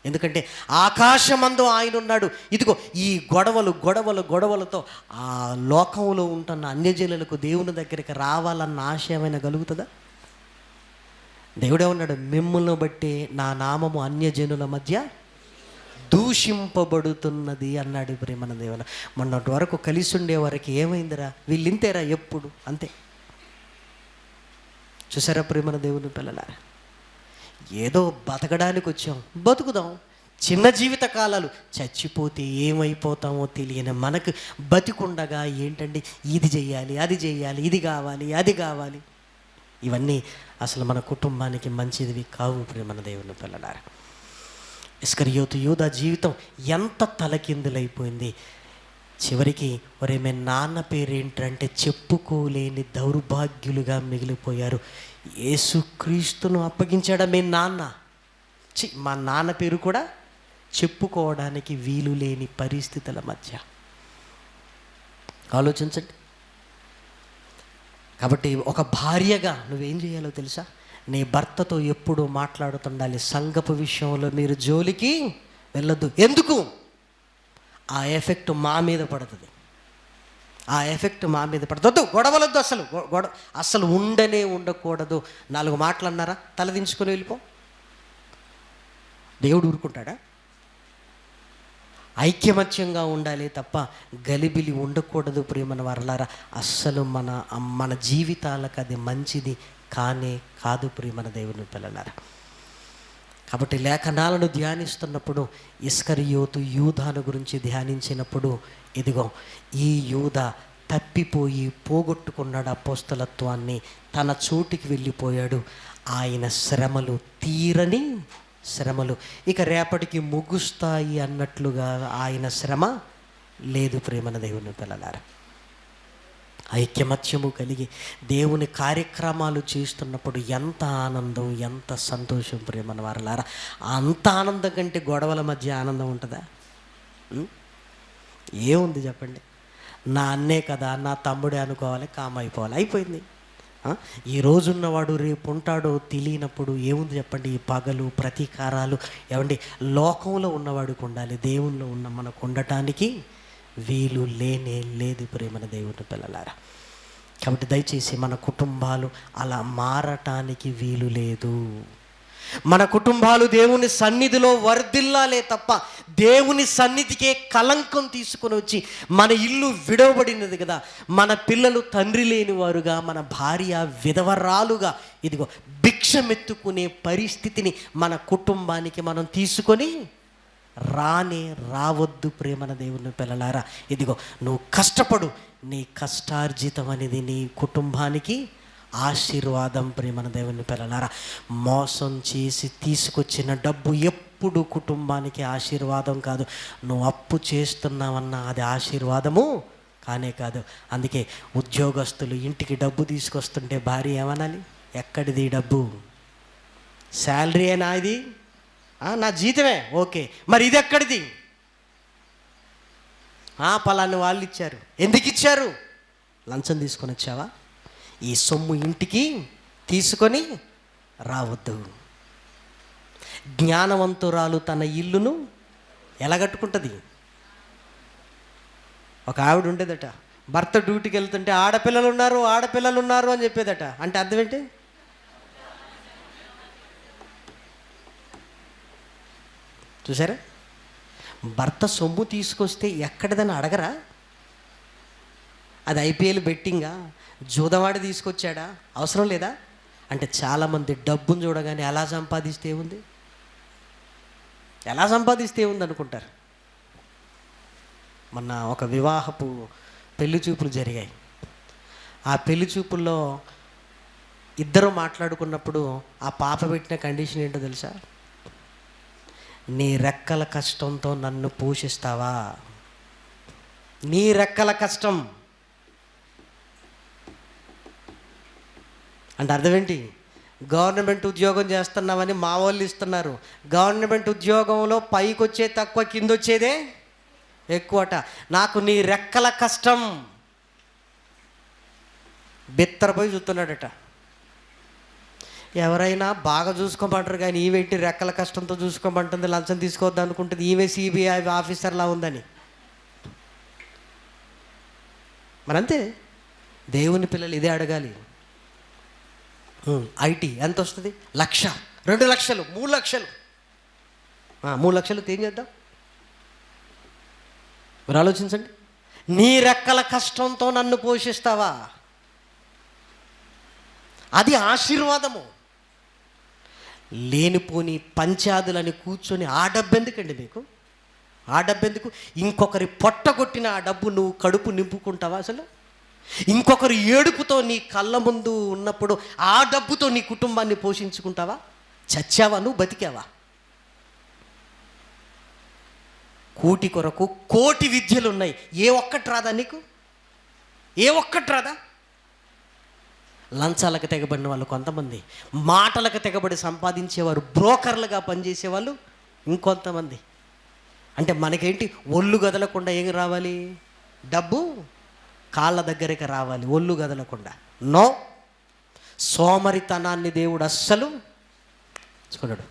[SPEAKER 1] ఎందుకంటే ఆకాశమందు ఆయన ఉన్నాడు. ఇదిగో ఈ గొడవలతో ఆ లోకంలో ఉంటున్న అన్యజనులకు దేవుని దగ్గరికి రావాలన్న ఆశ ఏమైనా కలుగుతుందా? దేవుడే ఉన్నాడు, మిమ్ములను బట్టి నా నామము అన్యజనుల మధ్య దూషింపబడుతున్నది అన్నాడు. ప్రేమన దేవుల, మొన్నటి వరకు కలిసి ఉండే వారికి ఏమైందిరా? వీళ్ళు ఇంతేరా ఎప్పుడు? అంతే. చూసారా ప్రేమన దేవుని పిల్లలారా, ఏదో బతకడానికి వచ్చాం, బతుకుదాం. చిన్న జీవిత కాలాలు, చచ్చిపోతే ఏమైపోతామో తెలియని మనకు బతికుండగా ఏంటండి ఇది చెయ్యాలి, అది చెయ్యాలి, ఇది కావాలి, అది కావాలి. ఇవన్నీ అసలు మన కుటుంబానికి మంచిదివి కావు. ప్రేమన దేవుని పిల్లలారా, ఇస్కరియోతు యూదా జీవితం ఎంత తలకిందులైపోయింది. చివరికి ఒరే మీ నాన్న పేరేంటంటే చెప్పుకోలేని దౌర్భాగ్యులుగా మిగిలిపోయారు. యేసుక్రీస్తును అప్పగించాడా మీ నాన్న? మా నాన్న పేరు కూడా చెప్పుకోవడానికి వీలు లేని పరిస్థితుల మధ్య. ఆలోచించండి. కాబట్టి ఒక భార్యగా నువ్వేం చేయాలో తెలుసా? నీ భర్తతో ఎప్పుడూ మాట్లాడుతుండాలి. సంఘపు విషయంలో మీరు జోలికి వెళ్ళొద్దు. ఎందుకు? ఆ ఎఫెక్ట్ మా మీద పడుతుంది. వద్దు, గొడవలొద్దు. అసలు ఉండకూడదు. 4 మాటలు అన్నారా, తలదించుకొని వెళ్ళిపో. దేవుడు ఊరుకుంటాడా? ఐక్యమత్యంగా ఉండాలి తప్ప గలిబిలి ఉండకూడదు. ప్రియమైన వారలారా, అస్సలు మన జీవితాలకు అది మంచిది కానే కాదు. ప్రియమైన దేవుని పిల్లలారా, కాబట్టి లేఖనాలను ధ్యానిస్తున్నప్పుడు ఇస్కరియోతు యూదాను గురించి ధ్యానించినప్పుడు ఇదిగో ఈ యూదా తప్పిపోయి పోగొట్టుకున్నాడు అపోస్తలత్వాన్ని. తన చోటికి వెళ్ళిపోయాడు. ఆయన శ్రమలు తీరని శ్రమలు, ఇక రేపటికి ముగుస్తాయి అన్నట్లుగా ఆయన శ్రమ లేదు. ప్రేమన దేవుని పిల్లలారా, ఐక్యమత్యము కలిగి దేవుని కార్యక్రమాలు చేస్తున్నప్పుడు ఎంత ఆనందం, ఎంత సంతోషం. ప్రేమన వారలారా, అంత ఆనందం కంటే గొడవల మధ్య ఆనందం ఉంటుందా? ఏముంది చెప్పండి? నా అన్నే కదా, నా తమ్ముడే అనుకోవాలి, కామ్ అయిపోవాలి, అయిపోయింది. ఈ రోజున్నవాడు రేపు ఉంటాడో తెలియనప్పుడు ఏముంది చెప్పండి? ఈ పగలు, ప్రతీకారాలు. ఏమండి, లోకంలో ఉన్నవాడికి ఉండాలి, దేవుల్లో ఉన్న మనకు ఉండటానికి వీలు లేనే లేదు. ప్రేమన దేవుని పిల్లలారా, కాబట్టి దయచేసి మన కుటుంబాలు అలా మారటానికి వీలు లేదు. మన కుటుంబాలు దేవుని సన్నిధిలో వర్ధిల్లాలే తప్ప దేవుని సన్నిధికే కలంకం తీసుకొని వచ్చి, మన ఇల్లు విడవబడినది కదా, మన పిల్లలు తండ్రి లేని వారుగా, మన భార్య విధవరాలుగా ఇదిగో భిక్షమెత్తుకునే పరిస్థితిని మన కుటుంబానికి మనం తీసుకొని రావద్దు. ప్రేమన దేవుని పిల్లలారా, ఇదిగో నువ్వు కష్టపడు, నీ కష్టార్జితం అనేది నీ కుటుంబానికి ఆశీర్వాదం. ప్రేమన దేవుని పిల్లలారా, మోసం చేసి తీసుకొచ్చిన డబ్బు ఎప్పుడు కుటుంబానికి ఆశీర్వాదం కాదు. నువ్వు అప్పు చేస్తున్నావన్నా అది ఆశీర్వాదము కానే కాదు. అందుకే ఉద్యోగస్తులు ఇంటికి డబ్బు తీసుకొస్తుంటే భార్య ఏమనాలి? ఎక్కడిది డబ్బు? శాలరీయేనా ఇది? నా జీతమే. ఓకే, మరి ఇది ఎక్కడిది? పలాని వాళ్ళు ఇచ్చారు. ఎందుకు ఇచ్చారు? లంచం తీసుకొని వచ్చావా? ఈ సొమ్ము ఇంటికి తీసుకొని రావద్దు. జ్ఞానవంతురాలు తన ఇల్లును ఎలా కట్టుకుంటుంది? ఒక ఆవిడ ఉండేదట, భర్త డ్యూటీకి వెళ్తుంటే ఆడపిల్లలు ఉన్నారు అని చెప్పేదట. అంటే అర్థం ఏంటి? చూసారా? భర్త సొమ్ము తీసుకొస్తే ఎక్కడిదని అడగరా? అది ఐపీఎల్ బెట్టింగా, జూదవాడి తీసుకొచ్చాడా, అవసరం లేదా? అంటే చాలామంది డబ్బును చూడగానే ఎలా సంపాదిస్తే ఉంది అనుకుంటారు. మొన్న ఒక వివాహపు పెళ్లి చూపులు జరిగాయి. ఆ పెళ్లి చూపుల్లో ఇద్దరు మాట్లాడుకున్నప్పుడు ఆ పాప పెట్టిన కండిషన్ ఏంటో తెలుసా? నీ రెక్కల కష్టంతో నన్ను పోషిస్తావా? నీ రెక్కల కష్టం అంటే అర్థం ఏంటి? గవర్నమెంట్ ఉద్యోగం చేస్తున్నామని మా వాళ్ళు ఇస్తున్నారు. గవర్నమెంట్ ఉద్యోగంలో పైకి వచ్చే తక్కువ, కింద వచ్చేదే ఎక్కువట. నాకు నీ రెక్కల కష్టం. బిత్తరపోయి చూస్తున్నాడట. ఎవరైనా బాగా చూసుకోమంటారు కానీ ఈవేంటి రెక్కల కష్టంతో చూసుకోమంటుంది, లంచం తీసుకోవద్దు అనుకుంటుంది, ఈమె సిబిఐ ఆఫీసర్లా ఉందని. మరంతే, దేవుని పిల్లలు ఇదే అడగాలి. ఐటీ ఎంత వస్తుంది? 1,00,000, 2 లక్షలు, 3 లక్షలు. 3 లక్షలు ఏం చేద్దాం? మీరు ఆలోచించండి. నీ రెక్కల కష్టంతో నన్ను పోషిస్తావా? అది ఆశీర్వాదము. లేనిపోని పంచాదులని కూర్చొని ఆ డబ్బు ఎందుకండి మీకు? ఆ డబ్బు ఎందుకు? ఇంకొకరి పొట్టగొట్టిన ఆ డబ్బు నువ్వు కడుపు నింపుకుంటావా? అసలు ఇంకొకరు ఏడుపుతో నీ కళ్ళ ముందు ఉన్నప్పుడు ఆ డబ్బుతో నీ కుటుంబాన్ని పోషించుకుంటావా? చచ్చావా నువ్వు? బతికావా? కూటి కొరకు కోటి విద్యలు ఉన్నాయి. ఏ ఒక్కటి రాదా నీకు? ఏ ఒక్కటి రాదా? లంచాలకు తెగబడిన వాళ్ళు కొంతమంది, మాటలకు తెగబడి సంపాదించేవారు, బ్రోకర్లుగా పనిచేసేవాళ్ళు ఇంకొంతమంది. అంటే మనకేంటి? ఒళ్ళు గదలకుండా ఏం రావాలి? డబ్బు కాళ్ళ దగ్గరికి రావాలి, ఒళ్ళు గదలకుండా. నో, సోమరితనాన్ని దేవుడు అస్సలు చూడడు.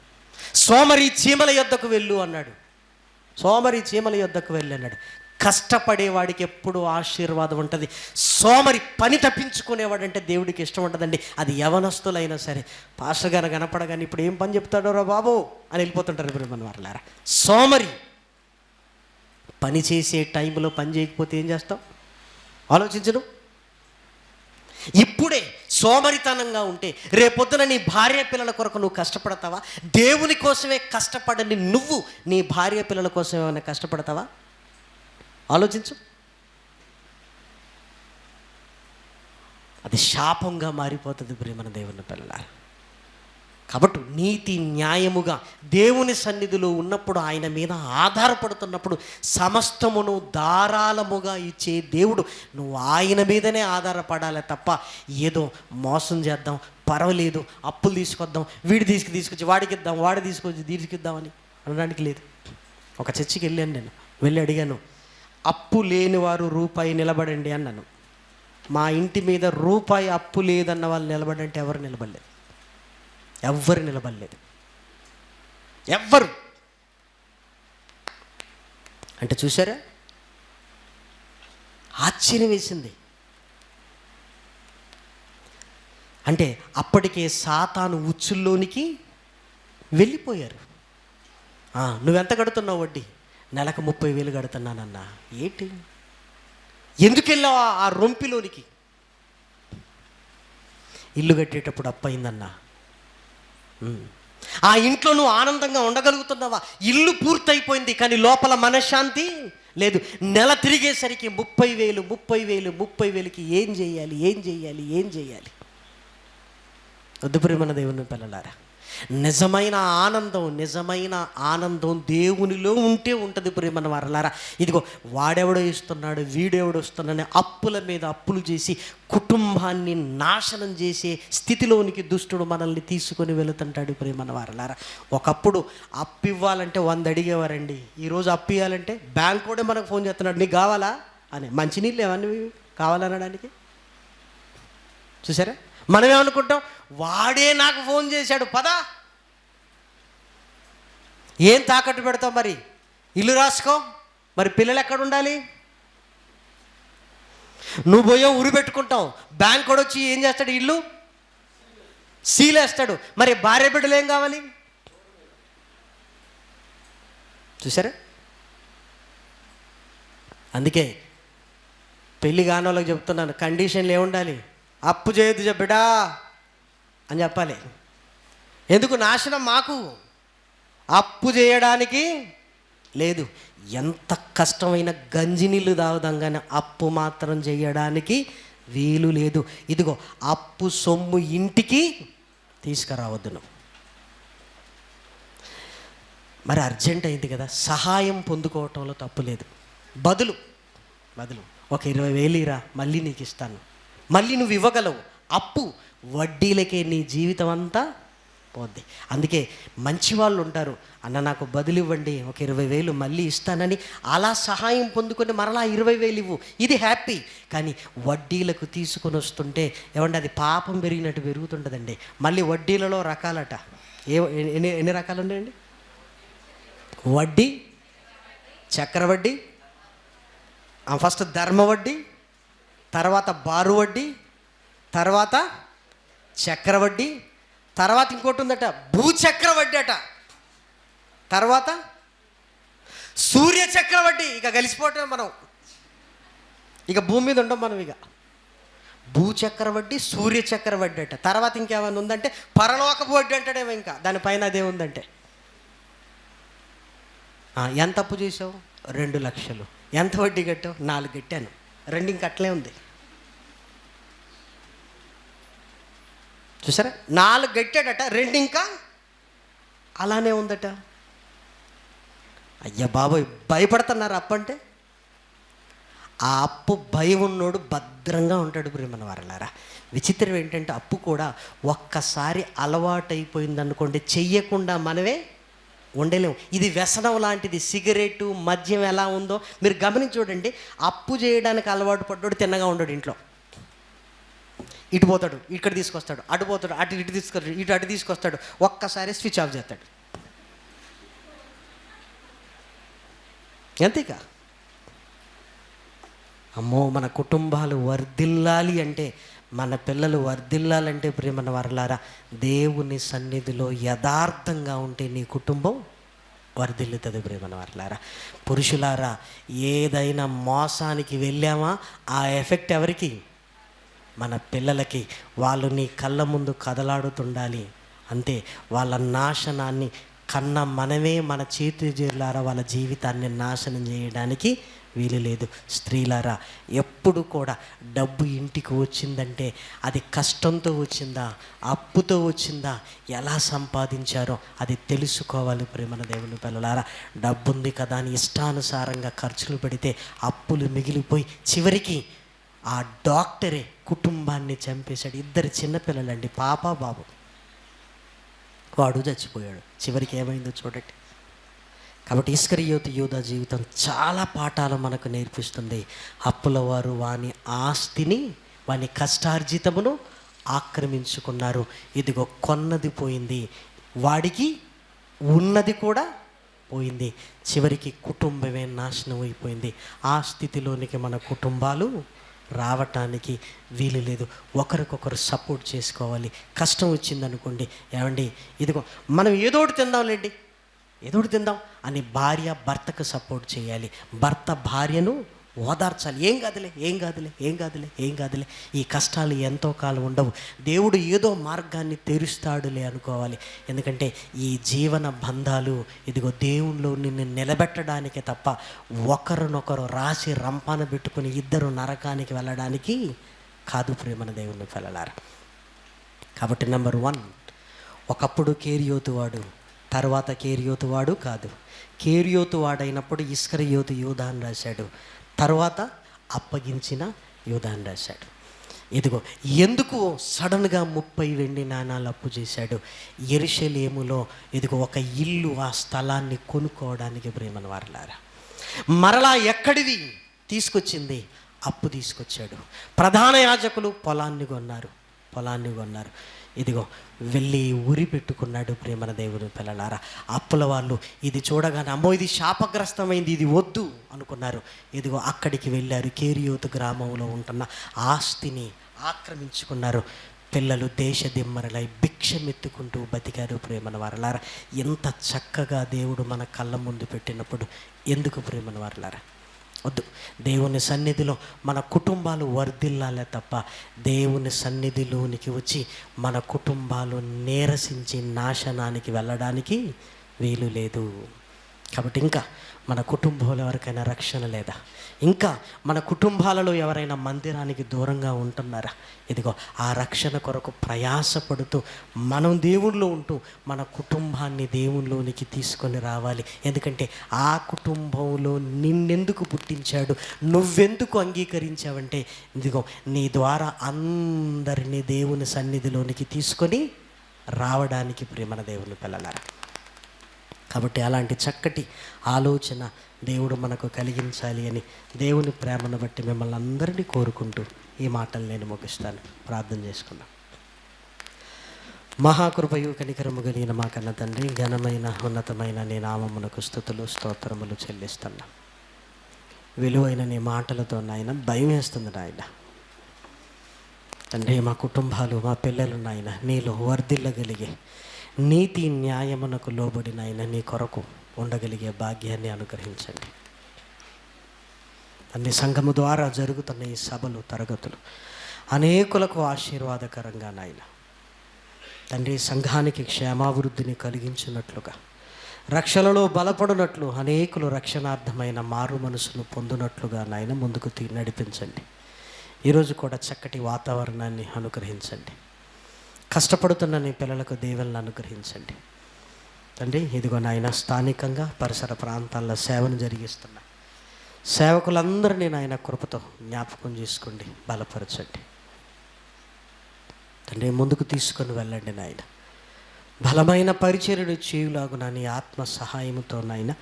[SPEAKER 1] సోమరి చీమల యొద్దకు వెళ్ళు అన్నాడు. సోమరి చీమల యొద్దకు వెళ్ళి అన్నాడు. కష్టపడేవాడికి ఎప్పుడు ఆశీర్వాదం ఉంటుంది. సోమరి పని తప్పించుకునేవాడంటే దేవుడికి ఇష్టం ఉంటుందండి. అది యవనస్తులైనా సరే. పాస్టర్ గారు కనపడగానే ఇప్పుడు ఏం పని చెప్తాడో రా బాబు అని వెళ్ళిపోతుంటారు. ఇప్పుడు మన వాళ్ళారా, సోమరి పని చేసే టైంలో పని చేయకపోతే ఏం చేస్తాం? ఆలోచించను. ఇప్పుడే సోమరితనంగా ఉంటే రేపొద్దున నీ భార్య పిల్లల కొరకు నువ్వు కష్టపడతావా? దేవుని కోసమే కష్టపడని నువ్వు నీ భార్య పిల్లల కోసం ఏమైనా కష్టపడతావా? ఆలోచించు. అది శాపంగా మారిపోతుంది ప్రియమైన దేవుని పిల్లలారా. కాబట్టి నీతి న్యాయముగా దేవుని సన్నిధిలో ఉన్నప్పుడు, ఆయన మీద ఆధారపడుతున్నప్పుడు సమస్తమును ధారాళముగా ఇచ్చే దేవుడు. నువ్వు ఆయన మీదనే ఆధారపడాలి తప్ప ఏదో మోసం చేద్దాం, పర్వాలేదు, అప్పులు తీసుకొద్దాం, వీడి తీసుకొచ్చి వాడికి ఇద్దాం, వాడి తీసుకొచ్చి తీసుకిద్దామని అనడానికి లేదు. ఒక చర్చికి వెళ్ళాను నేను. వెళ్ళి అడిగాను, అప్పు లేని వారు రూపాయి నిలబడండి అన్నాను. మా ఇంటి మీద రూపాయి అప్పు లేదన్న వాళ్ళు నిలబడంటే ఎవరు నిలబడలేదు. ఎవ్వరు నిలబడలేదు. ఎవ్వరు. అంటే చూసారా, ఆశ్చర్యం వేసింది. అంటే అప్పటికే సాతాను ఉచ్చుల్లోనికి వెళ్ళిపోయారు. నువ్వెంత కడుతున్నావు వడ్డీ? నెలకు 30,000 కడుతున్నానన్నా. ఏంటి? ఎందుకు వెళ్ళావు ఆ రొంపిలోనికి? ఇల్లు కట్టేటప్పుడు అప్పయిందన్నా. ఆ ఇంట్లో నువ్వు ఆనందంగా ఉండగలుగుతున్నావా? ఇల్లు పూర్తయిపోయింది కానీ లోపల మనశ్శాంతి లేదు. నెల తిరిగేసరికి 30,000 ఏం చేయాలి? వద్దు ప్రియమైన దేవుని పిల్లలారా, నిజమైన ఆనందం దేవునిలో ఉంటే ఉంటుంది ప్రియమైన వారలారా. ఇదిగో వాడెవడో ఇస్తున్నాడు, వీడెవడో ఇస్తున్నాడని అప్పుల మీద అప్పులు చేసి కుటుంబాన్ని నాశనం చేసే స్థితిలోనికి దుష్టుడు మనల్ని తీసుకొని వెళుతుంటాడు ప్రియమైన వారలారా. ఒకప్పుడు అప్పు ఇవ్వాలంటే 100 అడిగేవారండి. ఈరోజు అప్పు ఇవ్వాలంటే బ్యాంక్ కూడా మనకు ఫోన్ చేస్తున్నాడు, నీకు కావాలా అని. మంచినీళ్ళు ఏమన్నా కావాలనడానికి చూసారా? మనమేమనుకుంటాం, వాడే నాకు ఫోన్ చేశాడు పదా. ఏం తాకట్టు పెడతావు మరి? ఇల్లు రాసుకో. మరి పిల్లలు ఎక్కడ ఉండాలి? నువ్వు పోయో ఉరి పెట్టుకుంటావు, బ్యాంక్ కూడా వచ్చి ఏం చేస్తాడు? ఇల్లు సీలేస్తాడు. మరి భార్య బిడ్డలు ఏం కావాలి? చూసారా? అందుకే పెళ్ళి కాని వాళ్ళకి చెప్తున్నాను, కండిషన్లు ఏముండాలి? అప్పు చేయొద్దు బిడ్డా అని చెప్పాలి. ఎందుకు? నాశనం మాకు. అప్పు చేయడానికి లేదు. ఎంత కష్టమైన గంజి నీళ్ళు తాగుదాం కానీ అప్పు మాత్రం చేయడానికి వీలు లేదు. ఇదిగో అప్పు సొమ్ము ఇంటికి తీసుకురావద్దు నువ్వు. మరి అర్జెంట్ అయింది కదా, సహాయం పొందుకోవటంలో తప్పు లేదు. బదులు ఒక 20,000 ఇరా, మళ్ళీ నీకు ఇస్తాను. మళ్ళీ నువ్వు ఇవ్వగలవు. అప్పు వడ్డీలకే నీ జీవితం అంతా పోద్ది. అందుకే మంచి వాళ్ళు ఉంటారు, అన్న నాకు బదులు ఇవ్వండి, ఒక 20,000 మళ్ళీ ఇస్తానని అలా సహాయం పొందుకొని మరలా 20,000 ఇవ్వు, ఇది హ్యాపీ. కానీ వడ్డీలకు తీసుకొని వస్తుంటే ఏమంటే అది పాపం పెరిగినట్టు పెరుగుతుంటుందండి. మళ్ళీ వడ్డీలలో రకాలట. ఎన్ని రకాలు ఉన్నాయండి? వడ్డీ, చక్రవడ్డీ, ఫస్ట్ ధర్మ వడ్డీ, తర్వాత బారు వడ్డీ, తర్వాత చక్రవడ్డీ, తర్వాత ఇంకోటి ఉందట భూచక్రవడ్డీ అట, తర్వాత సూర్య చక్రవడ్డీ. ఇక కలిసిపోవటం మనం, ఇక భూమి మీద ఉండం మనం. ఇక భూచక్రవడ్డీ, సూర్య చక్రవడ్డీ అట. తర్వాత ఇంకేమైనా ఉందంటే పరలోకపు వడ్డీ అంటాడేమో. ఇంకా దానిపైన అదే ఉందంటే. ఎంత అప్పు చేసావు? 2 లక్షలు. ఎంత వడ్డీ కట్టావు? 4 కట్టాను. 2 ఇంక అట్లే ఉంది. చూసారా? 4 కట్టాడట, 2 ఇంకా అలానే ఉందట. అయ్యా బాబోయ్, భయపడుతున్నారు అప్పు అంటే. ఆ అప్పు భయం ఉన్నోడు భద్రంగా ఉంటాడు ప్రియమైన వారలారా. విచిత్రం ఏంటంటే అప్పు కూడా ఒక్కసారి అలవాటైపోయింది అనుకోండి, చెయ్యకుండా మనమే ఉండలేము. ఇది వ్యసనం లాంటిది. సిగరెట్టు, మద్యం ఎలా ఉందో మీరు గమనించి చూడండి. అప్పు చేయడానికి అలవాటు పడ్డాడు తిన్నగా ఉండడు. ఇంట్లో ఇటు పోతాడు, ఇక్కడ తీసుకొస్తాడు, అటు పోతాడు, ఇటు తీసుకొస్తాడు, అటు తీసుకొస్తాడు, ఒక్కసారి స్విచ్ ఆఫ్ చేస్తాడు. ఎంతేకా అమ్మో, మన కుటుంబాలు వర్ధిల్లాలి అంటే, మన పిల్లలు వర్ధిల్లాలంటే ప్రియమైన వారలారా, దేవుని సన్నిధిలో యథార్థంగా ఉంటే నీ కుటుంబం వర్ధిల్లుతుంది ప్రియమైన వారలారా. పురుషులారా, ఏదైనా మోసానికి వెళ్ళామా ఆ ఎఫెక్ట్ ఎవరికి? మన పిల్లలకి. వాళ్ళు నీ కళ్ళ ముందు కదలాడుతుండాలి. అంతే. వాళ్ళ నాశనాన్ని కన్న మనమే మన చేతులారా వాళ్ళ జీవితాన్ని నాశనం చేయడానికి వీలు లేదు. స్త్రీలారా, ఎప్పుడు కూడా డబ్బు ఇంటికి వచ్చిందంటే అది కష్టంతో వచ్చిందా, అప్పుతో వచ్చిందా, ఎలా సంపాదించారో అది తెలుసుకోవాలి ప్రేమన దేవుని పిల్లలారా. డబ్బు ఉంది కదా అని ఇష్టానుసారంగా ఖర్చులు పెడితే అప్పులు మిగిలిపోయి చివరికి ఆ డాక్టరే కుటుంబాన్ని చంపేశాడు. 2 చిన్నపిల్లలండి, పాప బాబు. వాడు చచ్చిపోయాడు. చివరికి ఏమైందో చూడండి. కాబట్టి ఇస్కరియోతు యూదా జీవితం చాలా పాఠాలు మనకు నేర్పిస్తుంది. అప్పుల వారు వాని ఆస్తిని, వాని కష్టార్జితమును ఆక్రమించుకున్నారు. ఇదిగో కొన్నది పోయింది, వాడికి ఉన్నది కూడా పోయింది. చివరికి కుటుంబమే నాశనం అయిపోయింది. ఆ స్థితిలోనికి మన కుటుంబాలు రావటానికి వీలు లేదు. ఒకరికొకరు సపోర్ట్ చేసుకోవాలి. కష్టం వచ్చిందనుకోండి, ఏమండి ఇదిగో మనం ఏదోటి తిందాంలేండి, ఏదోటి తిందాం అని భార్య భర్తకు సపోర్ట్ చేయాలి. భర్త భార్యను ఓదార్చాలి. ఏం కాదులే, ఈ కష్టాలు ఎంతో కాలం ఉండవు, దేవుడు ఏదో మార్గాన్ని తెరుస్తాడులే అనుకోవాలి. ఎందుకంటే ఈ జీవన బంధాలు ఇదిగో దేవునిలో నిన్ను నిలబెట్టడానికే తప్ప ఒకరినొకరు రాసి రంపాన పెట్టుకుని ఇద్దరు నరకానికి వెళ్ళడానికి కాదు ప్రేమన దేవుని పిల్లలారా. కాబట్టి నెంబర్ 1, ఒకప్పుడు కేరియోతు వాడు, తర్వాత కేరియోతు వాడు కాదు. కేరియోతు వాడైనప్పుడు ఇస్కరియోతు యూదా అని రాశాడు, తర్వాత అప్పగించిన యూదా అని రాశాడు. ఇదిగో ఎందుకు సడన్గా 30 వెండి నాణాలు అప్పు చేశాడు. యెరూషలేములో ఇదిగో ఒక ఇల్లు, ఆ స్థలాన్ని కొనుక్కోవడానికి ప్రేమను వారలారా. మరలా ఎక్కడిది తీసుకొచ్చింది? అప్పు తీసుకొచ్చాడు. ప్రధాన యాజకులు పొలాన్ని కొన్నారు. ఇదిగో వెళ్ళి ఉరి పెట్టుకున్నాడు. ప్రేమన దేవుని పిల్లలారా, అప్పుల వాళ్ళు ఇది చూడగానే అమ్మో ఇది శాపగ్రస్తమైంది, ఇది వద్దు అనుకున్నారు. ఇదిగో అక్కడికి వెళ్ళారు. కేరియోతు గ్రామంలో ఉంటున్న ఆస్తిని ఆక్రమించుకున్నారు. పిల్లలు దేశదిమ్మరలై భిక్షమెత్తుకుంటూ బతికారు. ప్రేమన వారలారా, ఎంత చక్కగా దేవుడు మన కళ్ళ ముందు పెట్టినప్పుడు ఎందుకు ప్రేమన వారలారా వద్దు. దేవుని సన్నిధిలో మన కుటుంబాలు వర్ధిల్లాలే తప్ప దేవుని సన్నిధిలోనికి వచ్చి మన కుటుంబాలు నీరసించి నాశనానికి వెళ్ళడానికి వీలు లేదు. కాబట్టి ఇంకా మన కుటుంబంలో ఎవరికైనా రక్షణ లేదా? ఇంకా మన కుటుంబాలలో ఎవరైనా మందిరానికి దూరంగా ఉంటున్నారా? ఇదిగో ఆ రక్షణ కొరకు ప్రయాసపడుతూ మనం దేవునిలో ఉంటూ మన కుటుంబాన్ని దేవునిలోనికి తీసుకొని రావాలి. ఎందుకంటే ఆ కుటుంబంలో నిన్నెందుకు పుట్టించాడు, నువ్వెందుకు అంగీకరించావంటే ఇదిగో నీ ద్వారా అందరినీ దేవుని సన్నిధిలోనికి తీసుకొని రావడానికి ప్రేమన దేవుని పిల్లలారా. కాబట్టి అలాంటి చక్కటి ఆలోచన దేవుడు మనకు కలిగించాలి అని దేవుని ప్రేమను బట్టి మిమ్మల్ని అందరినీ కోరుకుంటూ ఈ మాటలు నేను ముగిస్తాను. ప్రార్థన చేసుకున్నాం. మహాకృపయు కనికరము కలిగిన మా కన్న తండ్రి, ఘనమైన ఉన్నతమైన నీ నామమునకు స్తుతులు స్తోత్రములు చెల్లిస్తున్నా. విలువైన నీ మాటలతో నాయన భయం వేస్తుంది నాయన. తండ్రి, మా కుటుంబాలు మా పిల్లలు నాయన నీలో వర్ధిల్లగలిగే నీతి న్యాయమునకు లోబడిన ఆయన నీ కొరకు ఉండగలిగే భాగ్యాన్ని అనుగ్రహించండి. అన్ని సంఘము ద్వారా జరుగుతున్న ఈ సభలు తరగతులు అనేకులకు ఆశీర్వాదకరంగా నాయన తండ్రి, సంఘానికి క్షేమాభివృద్ధిని కలిగించినట్లుగా, రక్షణలో బలపడినట్లు, అనేకులు రక్షణార్థమైన మారు మనసును పొందినట్లుగా నాయన ముందుకు నడిపించండి. ఈరోజు కూడా చక్కటి వాతావరణాన్ని అనుగ్రహించండి. కష్టపడుతున్న నీ పిల్లలకు దీవెనలను అనుగ్రహించండి తండ్రి. ఇదిగో నాయన స్థానికంగా పరిసర ప్రాంతాల్లో సేవను జరిగిస్తున్న సేవకులందరినీ నాయన కృపతో జ్ఞాపకం చేసుకోండి, బలపరచండి తండ్రి. ముందుకు తీసుకొని వెళ్ళండి నాయన. బలమైన పరిచర్యను చేయులాగున నీ ఆత్మ సహాయముతో నాయన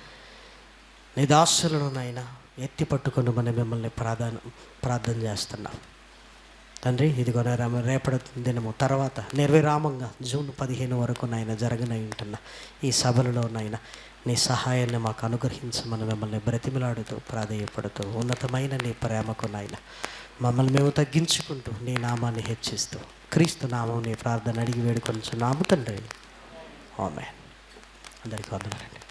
[SPEAKER 1] నీ దాసులను నాయన ఎత్తి పట్టుకొని మనం మిమ్మల్ని ప్రార్థన చేస్తున్నాం తండ్రి. ఇదిగో రేపటి దినము తర్వాత నిర్విరామంగా జూన్ 15 వరకు నాయన జరగనై ఉంటున్న ఈ సభలలో నాయన నీ సహాయాన్ని మాకు అనుగ్రహించమని మిమ్మల్ని బ్రతిమలాడుతూ ప్రాధేయపడుతూ ఉన్నతమైన నీ ప్రేమకు నాయన మమ్మల్ని మేము తగ్గించుకుంటూ నీ నామాన్ని హెచ్చిస్తూ క్రీస్తు నామం నీ ప్రార్థన అడిగి వేడుకొంచున్నాము తండ్రి. ఆమేన్. అందరికీ వందనాలండి.